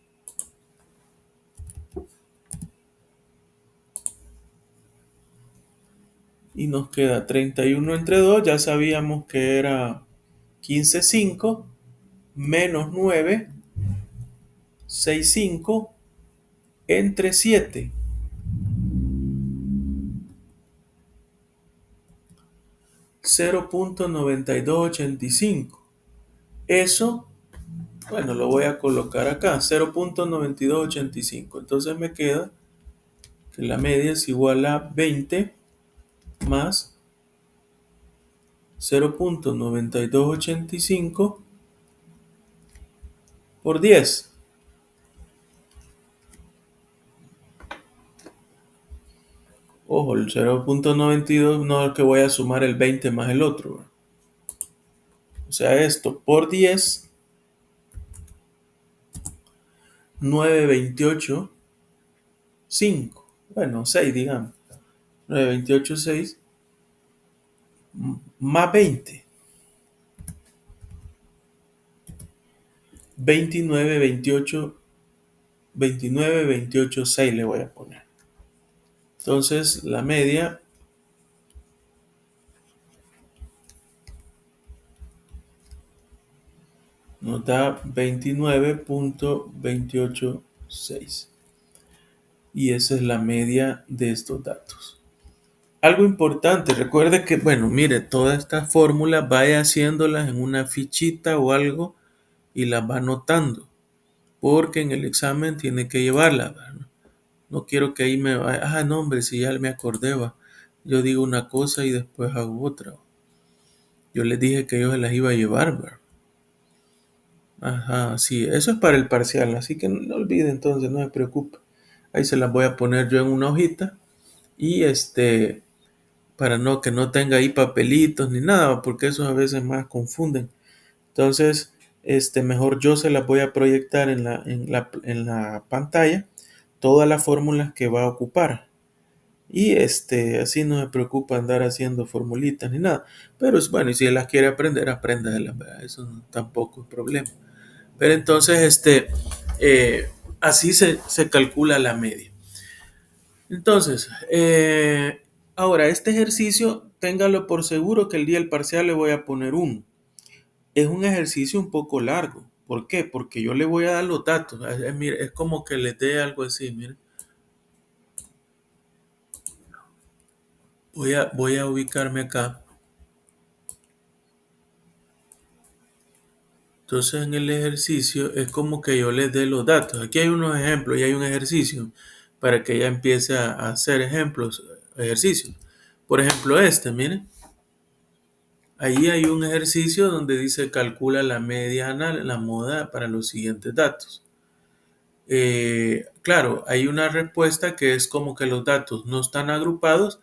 [SPEAKER 1] Y nos queda 31 entre 2, ya sabíamos que era 15,5 menos 9, 6,5 entre 7. 0.9285. Eso, bueno, lo voy a colocar acá, 0.9285. Entonces me queda que la media es igual a 20 más 0.9285 por 10. Ojo, el 0.92 no es que voy a sumar el 20 más el otro. O sea, esto por 10, 928, 5. Bueno, 6, digamos. 928, 6 más 20. 29, 28. 29,28,6 le voy a poner. Entonces la media nos da 29,28,6. Y esa es la media de estos datos. Algo importante, recuerde que, bueno, mire, todas estas fórmulas vaya haciéndolas en una fichita o algo y las va anotando, porque en el examen tiene que llevarlas. ¿Verdad? No quiero que ahí me vaya, no, hombre, si ya me acordé, va. Yo digo una cosa y después hago otra. Yo les dije que yo se las iba a llevar, ¿verdad? Ajá, sí, eso es para el parcial, así que no olvide entonces, no se preocupe. Ahí se las voy a poner yo en una hojita y para no que no tenga ahí papelitos ni nada, porque esos a veces más confunden. Entonces, mejor yo se las voy a proyectar en la pantalla, todas las fórmulas que va a ocupar. Y así no se preocupa andar haciendo formulitas ni nada. Pero es bueno, y si las quiere aprender, apréndaselas, ¿verdad? Eso tampoco es problema. Pero entonces, así se calcula la media. Entonces, ahora, este ejercicio, téngalo por seguro que el día del parcial le voy a poner uno. Es un ejercicio un poco largo. ¿Por qué? Porque yo le voy a dar los datos. Mire, es como que le dé algo así, mire. Voy a ubicarme acá. Entonces en el ejercicio es como que yo les dé los datos. Aquí hay unos ejemplos y hay un ejercicio para que ella empiece a hacer ejercicios. Por ejemplo, miren. Ahí hay un ejercicio donde dice calcula la mediana, la moda para los siguientes datos. Claro, hay una respuesta que es como que los datos no están agrupados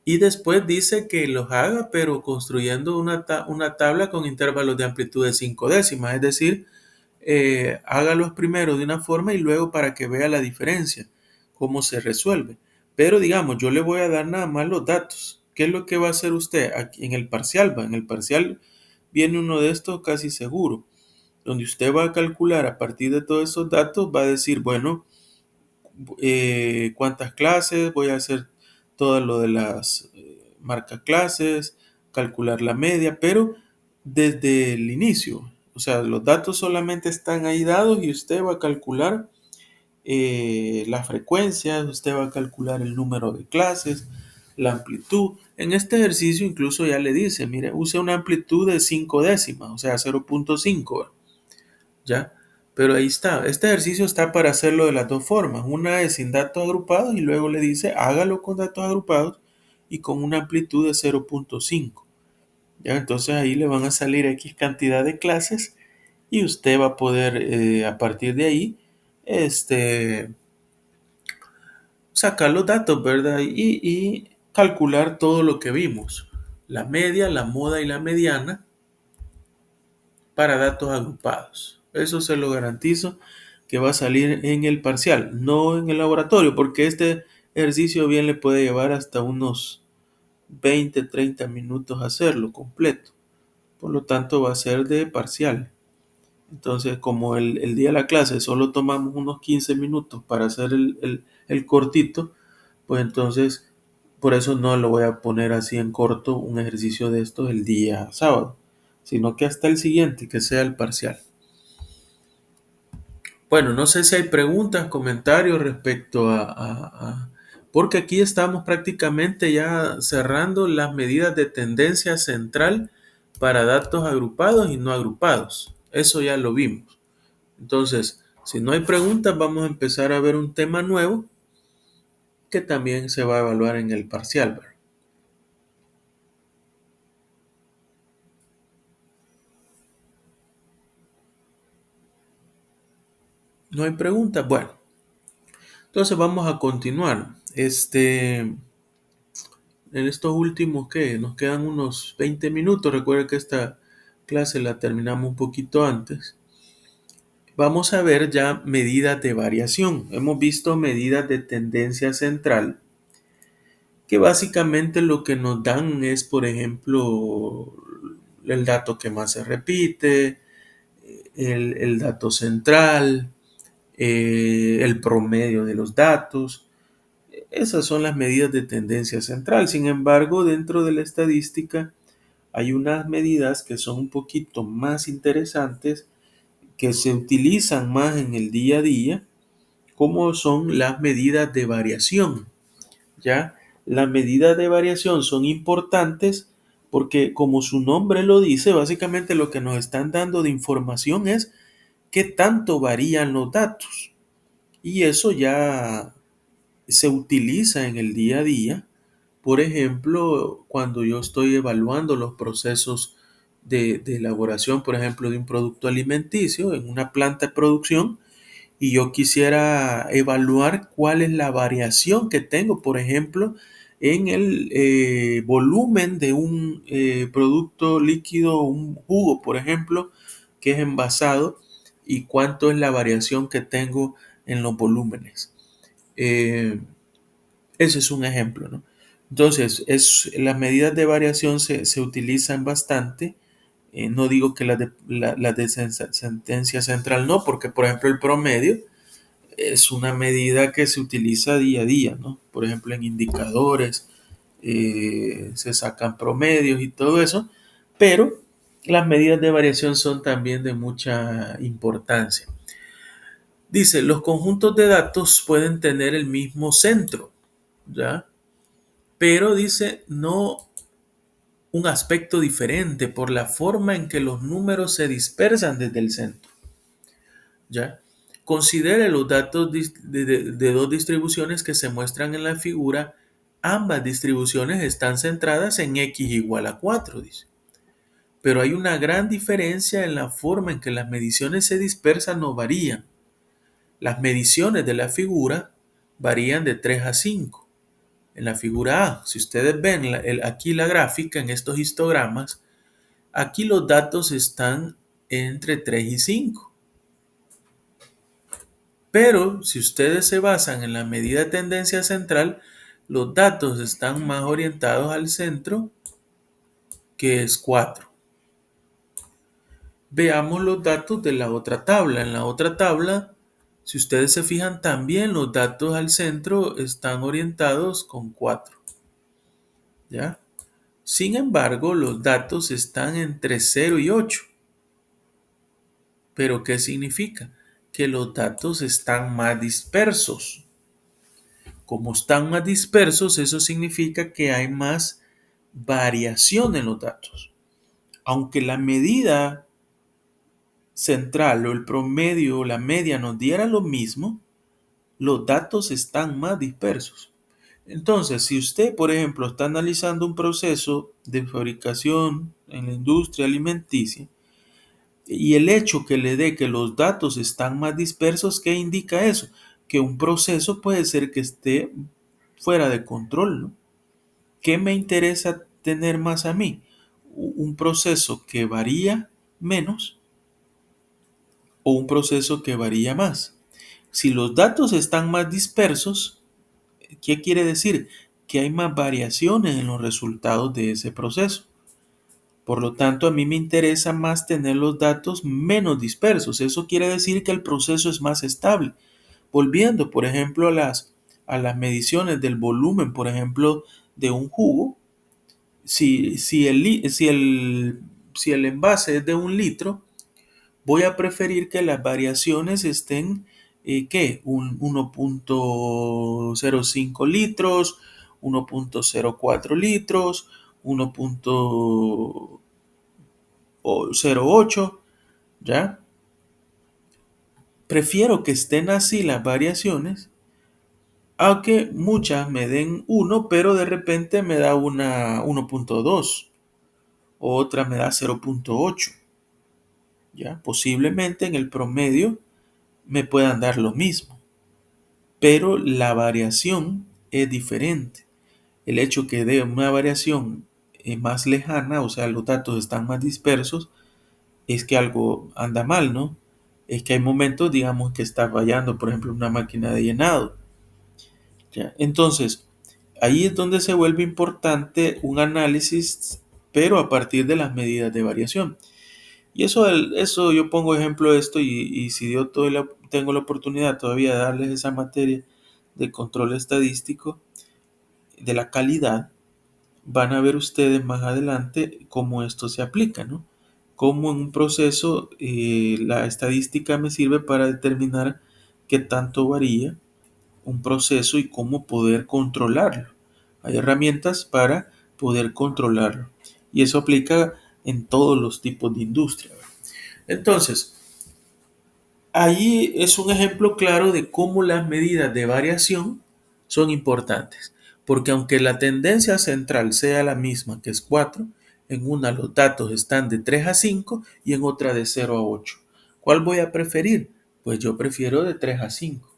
[SPEAKER 1] y después dice que los haga, pero construyendo una tabla con intervalos de amplitud de 5 décimas, es decir, hágalos primero de una forma y luego para que vea la diferencia, cómo se resuelve. Pero digamos, yo le voy a dar nada más los datos. ¿Qué es lo que va a hacer usted aquí en el parcial? En el parcial viene uno de estos casi seguro, donde usted va a calcular a partir de todos esos datos, va a decir, bueno, cuántas clases, voy a hacer todo lo de las marca clases, calcular la media, pero desde el inicio. O sea, los datos solamente están ahí dados y usted va a calcular la frecuencia, usted va a calcular el número de clases, la amplitud. En este ejercicio incluso ya le dice, mire, use una amplitud de 5 décimas, o sea, 0,5. ¿Ya? Pero ahí está. Este ejercicio está para hacerlo de las dos formas. Una es sin datos agrupados y luego le dice hágalo con datos agrupados y con una amplitud de 0,5. ¿Ya? Entonces ahí le van a salir X cantidad de clases y usted va a poder a partir de ahí sacar los datos, ¿verdad? Y calcular todo lo que vimos. La media, la moda y la mediana para datos agrupados. Eso se lo garantizo que va a salir en el parcial, no en el laboratorio, porque este ejercicio bien le puede llevar hasta unos 20, 30 minutos hacerlo completo. Por lo tanto, va a ser de parcial. Entonces, como el día de la clase solo tomamos unos 15 minutos para hacer el cortito, pues entonces, por eso no lo voy a poner así en corto un ejercicio de estos el día sábado, sino que hasta el siguiente, que sea el parcial. Bueno, no sé si hay preguntas, comentarios respecto porque aquí estamos prácticamente ya cerrando las medidas de tendencia central para datos agrupados y no agrupados. Eso ya lo vimos. Entonces, si no hay preguntas, vamos a empezar a ver un tema nuevo que también se va a evaluar en el parcial, ¿verdad? No hay preguntas. Bueno, entonces vamos a continuar. En estos últimos que nos quedan unos 20 minutos, recuerda que esta clase la terminamos un poquito antes. Vamos a ver ya medidas de variación. Hemos visto medidas de tendencia central, que básicamente lo que nos dan es, por ejemplo, el dato que más se repite, el dato central, el promedio de los datos. Esas son las medidas de tendencia central. Sin embargo, dentro de la estadística hay unas medidas que son un poquito más interesantes, que se utilizan más en el día a día, como son las medidas de variación. ¿Ya? Las medidas de variación son importantes porque, como su nombre lo dice, básicamente lo que nos están dando de información es qué tanto varían los datos. Y eso ya se utiliza en el día a día. Por ejemplo, cuando yo estoy evaluando los procesos de elaboración, por ejemplo, de un producto alimenticio en una planta de producción, y yo quisiera evaluar cuál es la variación que tengo, por ejemplo, en el volumen de un producto líquido, un jugo, por ejemplo, que es envasado, y cuánto es la variación que tengo en los volúmenes. Eh, Ese es un ejemplo, ¿no? Entonces, las medidas de variación se utilizan bastante. No digo que las de sentencia central no, porque por ejemplo el promedio es una medida que se utiliza día a día, ¿no? Por ejemplo, en indicadores se sacan promedios y todo eso, pero las medidas de variación son también de mucha importancia. Dice, los conjuntos de datos pueden tener el mismo centro, ¿ya? Pero dice, no un aspecto diferente por la forma en que los números se dispersan desde el centro, ¿ya? Considere los datos de dos distribuciones que se muestran en la figura. Ambas distribuciones están centradas en x igual a 4, dice. Pero hay una gran diferencia en la forma en que las mediciones se dispersan o varían. Las mediciones de la figura varían de 3 a 5. En la figura A, si ustedes ven aquí la gráfica en estos histogramas, aquí los datos están entre 3 y 5. Pero si ustedes se basan en la medida de tendencia central, los datos están más orientados al centro, que es 4. Veamos los datos de la otra tabla. En la otra tabla, si ustedes se fijan, también los datos al centro están orientados con 4. ¿Ya? Sin embargo, los datos están entre 0 y 8. ¿Pero qué significa? Que los datos están más dispersos. Como están más dispersos, eso significa que hay más variación en los datos. Aunque la medida central o el promedio o la media nos diera lo mismo, los datos están más dispersos. Entonces, si usted, por ejemplo, está analizando un proceso de fabricación en la industria alimenticia, y el hecho que le dé que los datos están más dispersos, ¿qué indica eso? Que un proceso puede ser que esté fuera de control, ¿no? ¿Qué me interesa tener más a mí? ¿Un proceso que varía menos o un proceso que varía más? Si los datos están más dispersos, ¿qué quiere decir? Que hay más variaciones en los resultados de ese proceso. Por lo tanto, a mí me interesa más tener los datos menos dispersos. Eso quiere decir que el proceso es más estable. Volviendo, por ejemplo, a las mediciones del volumen, por ejemplo, de un jugo, si el envase es de 1 litro, voy a preferir que las variaciones estén, ¿qué? 1.05 litros, 1.04 litros, 1.08, ¿ya? Prefiero que estén así las variaciones, aunque muchas me den 1, pero de repente me da una 1.2, o otra me da 0.8. ¿Ya? Posiblemente en el promedio me puedan dar lo mismo, pero la variación es diferente. El hecho que dé una variación más lejana, o sea, los datos están más dispersos, es que algo anda mal, ¿no? Es que hay momentos, digamos, que está fallando, por ejemplo, una máquina de llenado. ¿Ya? Entonces, ahí es donde se vuelve importante un análisis, pero a partir de las medidas de variación. Y eso yo pongo ejemplo de esto y si yo tengo la oportunidad todavía de darles esa materia de control estadístico de la calidad, van a ver ustedes más adelante cómo esto se aplica, ¿no? Cómo en un proceso la estadística me sirve para determinar qué tanto varía un proceso y cómo poder controlarlo. Hay herramientas para poder controlarlo. Y eso aplica en todos los tipos de industria. Entonces, ahí es un ejemplo claro de cómo las medidas de variación son importantes, porque aunque la tendencia central sea la misma, que es 4, en una los datos están de 3 a 5 y en otra de 0 a 8. ¿Cuál voy a preferir? Pues yo prefiero de 3 a 5,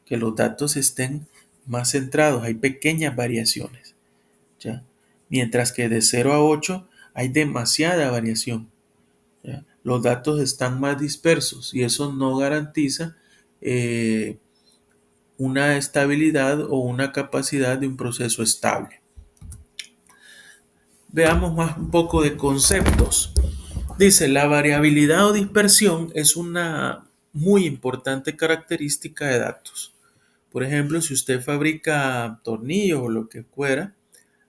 [SPEAKER 1] que los datos estén más centrados, hay pequeñas variaciones, ¿ya? Mientras que de 0 a 8 hay demasiada variación. ¿Ya? Los datos están más dispersos y eso no garantiza eh, una estabilidad o una capacidad de un proceso estable. Veamos más un poco de conceptos. Dice, la variabilidad o dispersión es una muy importante característica de datos. Por ejemplo, si usted fabrica tornillos o lo que fuera,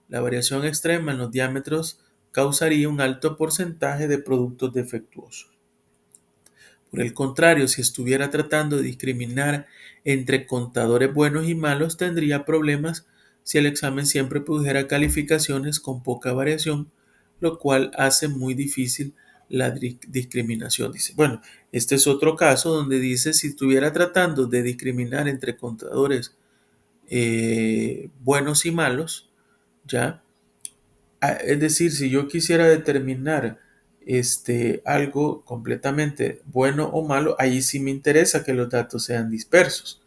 [SPEAKER 1] la variación extrema en los diámetros causaría un alto porcentaje de productos defectuosos. Por el contrario, si estuviera tratando de discriminar entre contadores buenos y malos, tendría problemas si el examen siempre produjera calificaciones con poca variación, lo cual hace muy difícil la discriminación. Dice, bueno, este es otro caso donde dice si estuviera tratando de discriminar entre contadores buenos y malos, ya, es decir, si yo quisiera determinar algo completamente bueno o malo, ahí sí me interesa que los datos sean dispersos,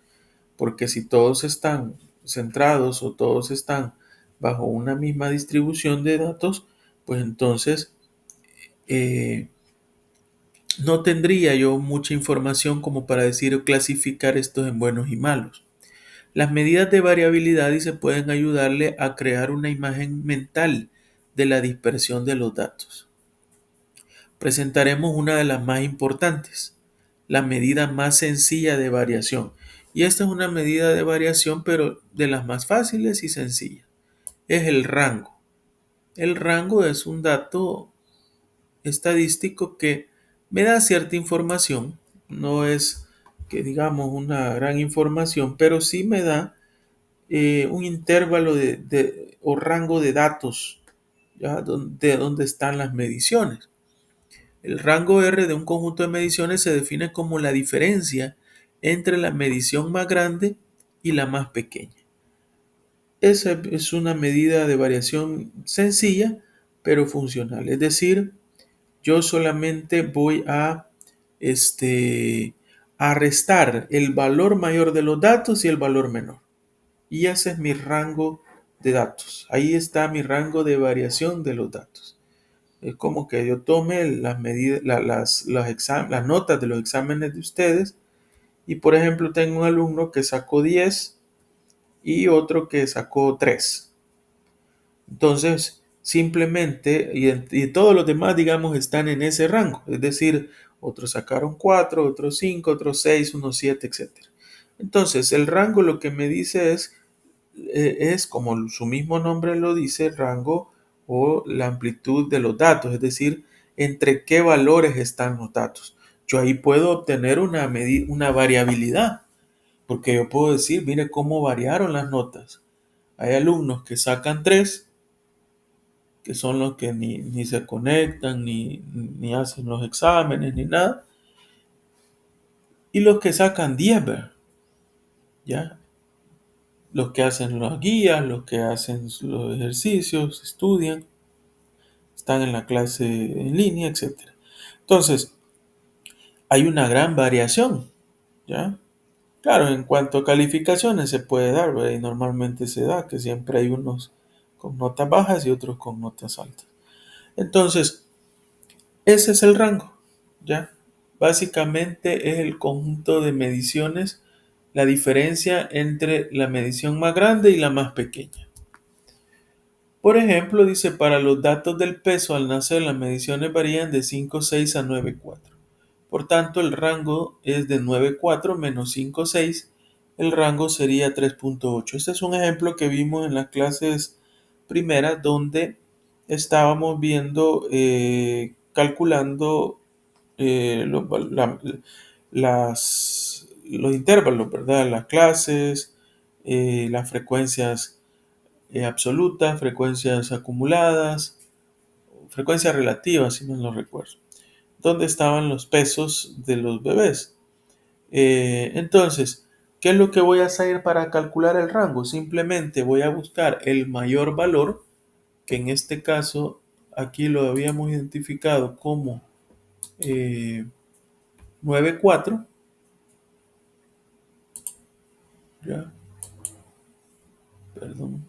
[SPEAKER 1] porque si todos están centrados o todos están bajo una misma distribución de datos, pues entonces eh, no tendría yo mucha información como para decir o clasificar estos en buenos y malos. Las medidas de variabilidad y se pueden ayudarle a crear una imagen mental de la dispersión de los datos. Presentaremos una de las más importantes, la medida más sencilla de variación. Y esta es una medida de variación, pero de las más fáciles y sencillas. Es el rango. El rango es un dato estadístico que me da cierta información. No es que digamos una gran información, pero sí me da un intervalo o rango de datos, ¿ya? De dónde están las mediciones. El rango R de un conjunto de mediciones se define como la diferencia entre la medición más grande y la más pequeña. Esa es una medida de variación sencilla, pero funcional. Es decir, yo solamente voy a restar el valor mayor de los datos y el valor menor. Y ese es mi rango de datos. Ahí está mi rango de variación de los datos. Es como que yo tome las medidas, las notas de los exámenes de ustedes y por ejemplo tengo un alumno que sacó 10 y otro que sacó 3. Entonces, simplemente, y todos los demás, digamos, están en ese rango. Es decir, otros sacaron 4, otros 5, otros 6, unos 7, etcétera. Entonces, el rango lo que me dice es, como su mismo nombre lo dice, el rango o la amplitud de los datos, es decir, entre qué valores están los datos. Yo ahí puedo obtener una variabilidad, porque yo puedo decir, mire cómo variaron las notas. Hay alumnos que sacan 3, que son los que ni se conectan, ni hacen los exámenes, ni nada, y los que sacan 10, ¿ya? Los que hacen las guías, los que hacen los ejercicios, estudian, están en la clase en línea, etcétera. Entonces, hay una gran variación, ¿ya? Claro, en cuanto a calificaciones se puede dar, ¿verdad? Y normalmente se da que siempre hay unos con notas bajas y otros con notas altas. Entonces, ese es el rango, ¿ya? Básicamente es el conjunto de mediciones, la diferencia entre la medición más grande y la más pequeña. Por ejemplo, dice, para los datos del peso al nacer, las mediciones varían de 5,6 a 9,4. Por tanto, el rango es de 9,4 menos 5,6. El rango sería 3,8. Este es un ejemplo que vimos en las clases primeras donde estábamos viendo, calculando los intervalos, ¿verdad? Las clases, las frecuencias absolutas, frecuencias acumuladas, frecuencias relativas, si no lo recuerdo, donde estaban los pesos de los bebés. Entonces, ¿qué es lo que voy a hacer para calcular el rango? Simplemente voy a buscar el mayor valor, que en este caso aquí lo habíamos identificado como 9,4. Ya, perdón.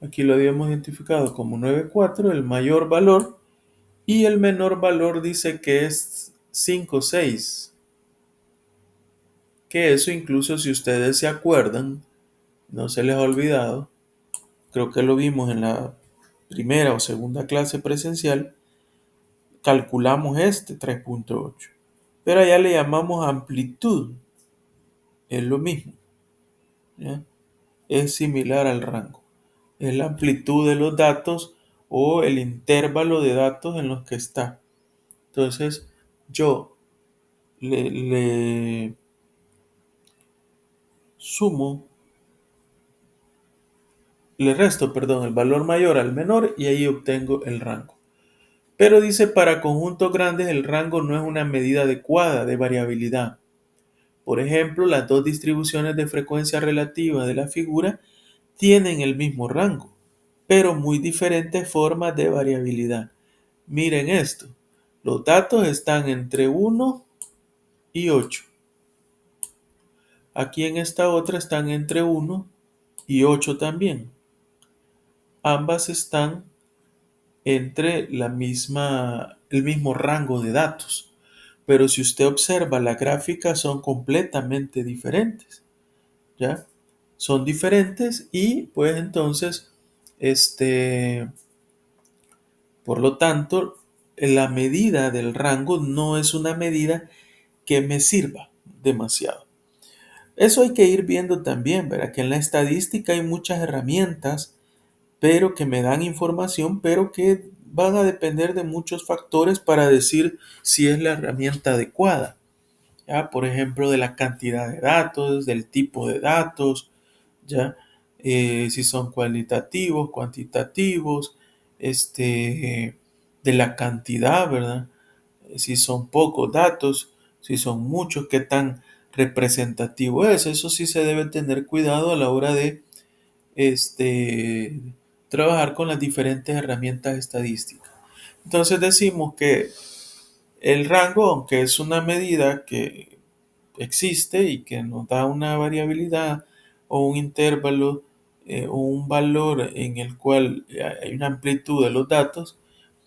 [SPEAKER 1] Aquí lo habíamos identificado como 9,4, el mayor valor, y el menor valor dice que es 5,6. Que eso incluso si ustedes se acuerdan, no se les ha olvidado, creo que lo vimos en la primera o segunda clase presencial, calculamos este 3,8. Pero allá le llamamos amplitud, es lo mismo, ¿ya? Es similar al rango. Es la amplitud de los datos o el intervalo de datos en los que está. Entonces, yo le sumo, le resto, perdón, el valor mayor al menor y ahí obtengo el rango. Pero dice, para conjuntos grandes el rango no es una medida adecuada de variabilidad. Por ejemplo, las dos distribuciones de frecuencia relativa de la figura tienen el mismo rango, pero muy diferentes formas de variabilidad. Miren esto, los datos están entre 1 y 8. Aquí en esta otra están entre 1 y 8 también. Ambas están entre el mismo rango de datos. Pero si usted observa la gráfica son completamente diferentes, ¿ya? Son diferentes y pues entonces, por lo tanto, la medida del rango no es una medida que me sirva demasiado. Eso hay que ir viendo también, ¿verdad? Que en la estadística hay muchas herramientas, pero que me dan información, pero que van a depender de muchos factores para decir si es la herramienta adecuada. ¿Ya? Por ejemplo, de la cantidad de datos, del tipo de datos, ¿ya? Si son cualitativos, cuantitativos, de la cantidad, ¿verdad? Si son pocos datos, si son muchos, qué tan representativo es. Eso sí se debe tener cuidado a la hora de este, trabajar con las diferentes herramientas estadísticas. Entonces decimos que el rango, aunque es una medida que existe y que nos da una variabilidad o un intervalo o un valor en el cual hay una amplitud de los datos,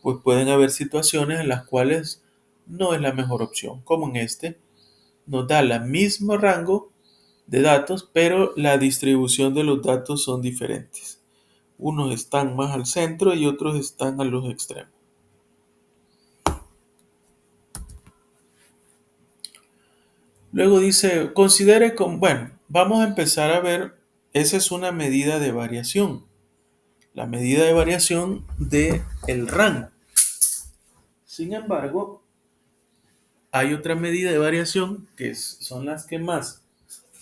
[SPEAKER 1] pues pueden haber situaciones en las cuales no es la mejor opción, como en este, nos da el mismo rango de datos, pero la distribución de los datos son diferentes. Unos están más al centro y otros están a los extremos. Luego dice, considere con, bueno, vamos a empezar a ver, esa es una medida de variación, la medida de variación de el rango. Sin embargo, hay otra medida de variación que son las que más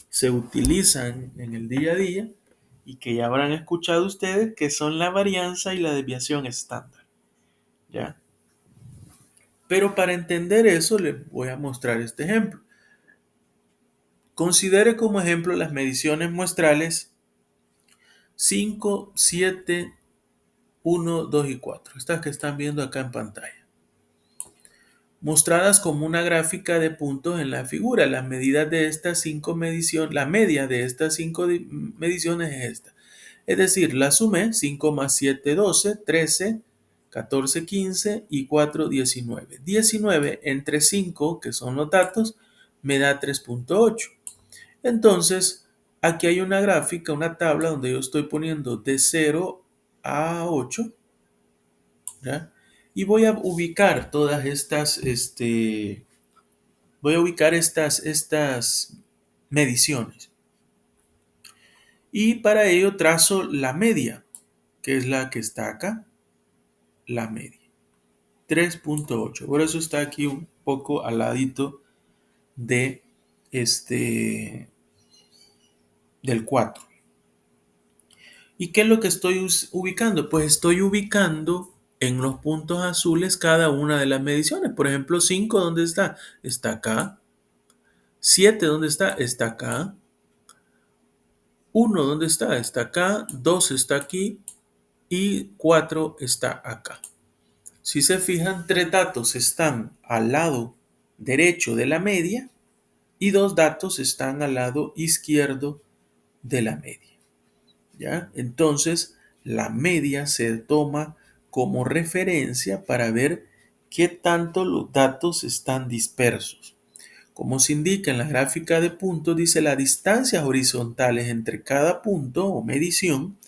[SPEAKER 1] se utilizan en el día a día y que ya habrán escuchado ustedes, que son la varianza y la desviación estándar. ¿Ya? Pero para entender eso, les voy a mostrar este ejemplo. Considere como ejemplo las mediciones muestrales 5, 7, 1, 2 y 4. Estas que están viendo acá en pantalla. Mostradas como una gráfica de puntos en la figura. Las medidas de estas 5 mediciones, la media de estas 5 mediciones es esta. Es decir, la sumé 5 más 7, 12, 13, 14, 15 y 4, 19. 19 entre 5, que son los datos, me da 3,8. Entonces, aquí hay una gráfica, una tabla donde yo estoy poniendo de 0 a 8, ¿ya? Y voy a ubicar todas estas, voy a ubicar estas mediciones. Y para ello trazo la media, que es la que está acá, la media. 3.8. Por eso está aquí un poco al ladito de del 4. ¿Y qué es lo que estoy ubicando? Pues estoy ubicando en los puntos azules cada una de las mediciones. Por ejemplo, 5, ¿dónde está? Está acá. 7, ¿dónde está? Está acá. 1, ¿dónde está? Está acá. 2 está aquí. Y 4 está acá. Si se fijan, 3 datos están al lado derecho de la media y 2 datos están al lado izquierdo de la media. ¿Ya? Entonces, la media se toma como referencia para ver qué tanto los datos están dispersos. Como se indica en la gráfica de puntos, dice las distancias horizontales entre cada punto o medición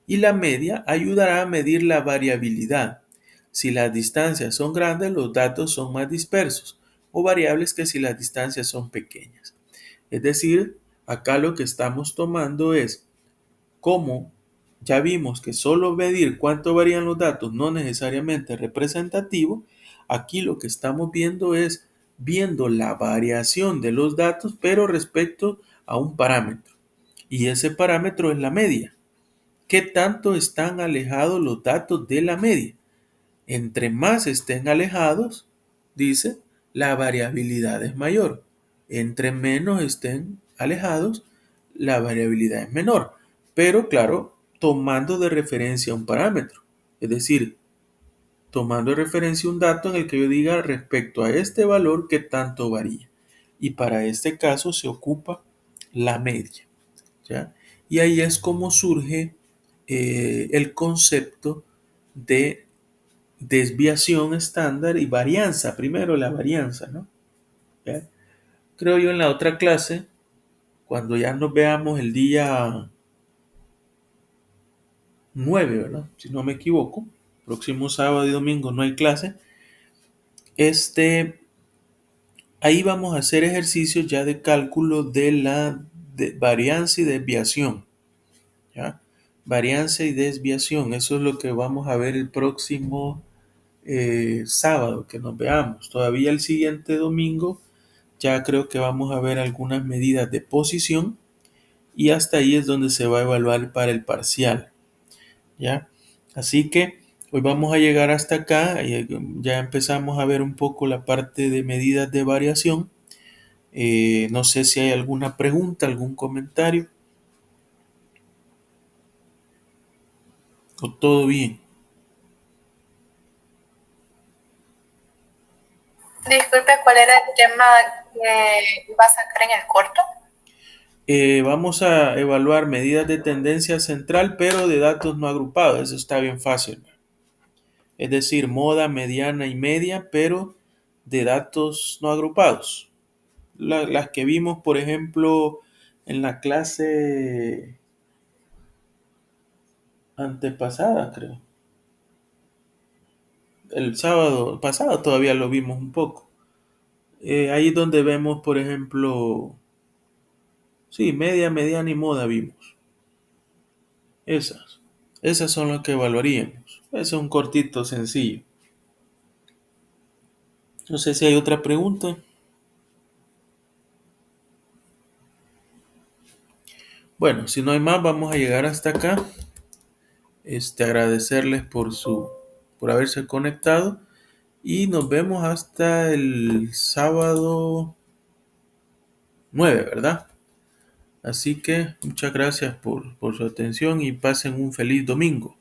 [SPEAKER 1] y la media ayudará a medir la variabilidad. Si las distancias son grandes, los datos son más dispersos o variables que si las distancias son pequeñas. Es decir, acá lo que estamos tomando es como ya vimos que solo medir cuánto varían los datos no necesariamente es representativo, aquí lo que estamos viendo es viendo la variación de los datos, pero respecto a un parámetro. Y ese parámetro es la media. ¿Qué tanto están alejados los datos de la media? Entre más estén alejados, dice, la variabilidad es mayor. Entre menos estén alejados, la variabilidad es menor. Pero claro, tomando de referencia un parámetro. Es decir, tomando de referencia un dato en el que yo diga respecto a este valor qué tanto varía. Y para este caso se ocupa la media. ¿Ya? Y ahí es como surge el concepto de desviación estándar y varianza. Primero la varianza, ¿no? ¿Ya? Creo yo en la otra clase, cuando ya nos veamos el día 9, ¿verdad? Si no me equivoco, próximo sábado y domingo no hay clase. Ahí vamos a hacer ejercicios ya de cálculo de la varianza y desviación. ¿Ya? Varianza y desviación, eso es lo que vamos a ver el próximo sábado que nos veamos. Todavía el siguiente domingo ya creo que vamos a ver algunas medidas de posición y hasta ahí es donde se va a evaluar para el parcial. ¿Ya? Así que hoy vamos a llegar hasta acá. Ya empezamos a ver un poco la parte de medidas de variación. No sé si hay alguna pregunta, algún comentario o todo bien.
[SPEAKER 2] Disculpe, ¿cuál era el tema que iba a sacar en el corto?
[SPEAKER 1] Vamos a evaluar medidas de tendencia central, pero de datos no agrupados. Eso está bien fácil. Es decir, moda, mediana y media, pero de datos no agrupados. Las que vimos, por ejemplo, en la clase antepasada, creo. El sábado pasado todavía lo vimos un poco. Ahí donde vemos, por ejemplo, sí, media, mediana y moda vimos. Esas. Esas son las que evaluaríamos. Es un cortito sencillo. No sé si hay otra pregunta. Bueno, si no hay más, vamos a llegar hasta acá. Agradecerles por haberse conectado y nos vemos hasta el sábado 9, ¿verdad? Así que muchas gracias por su atención y pasen un feliz domingo.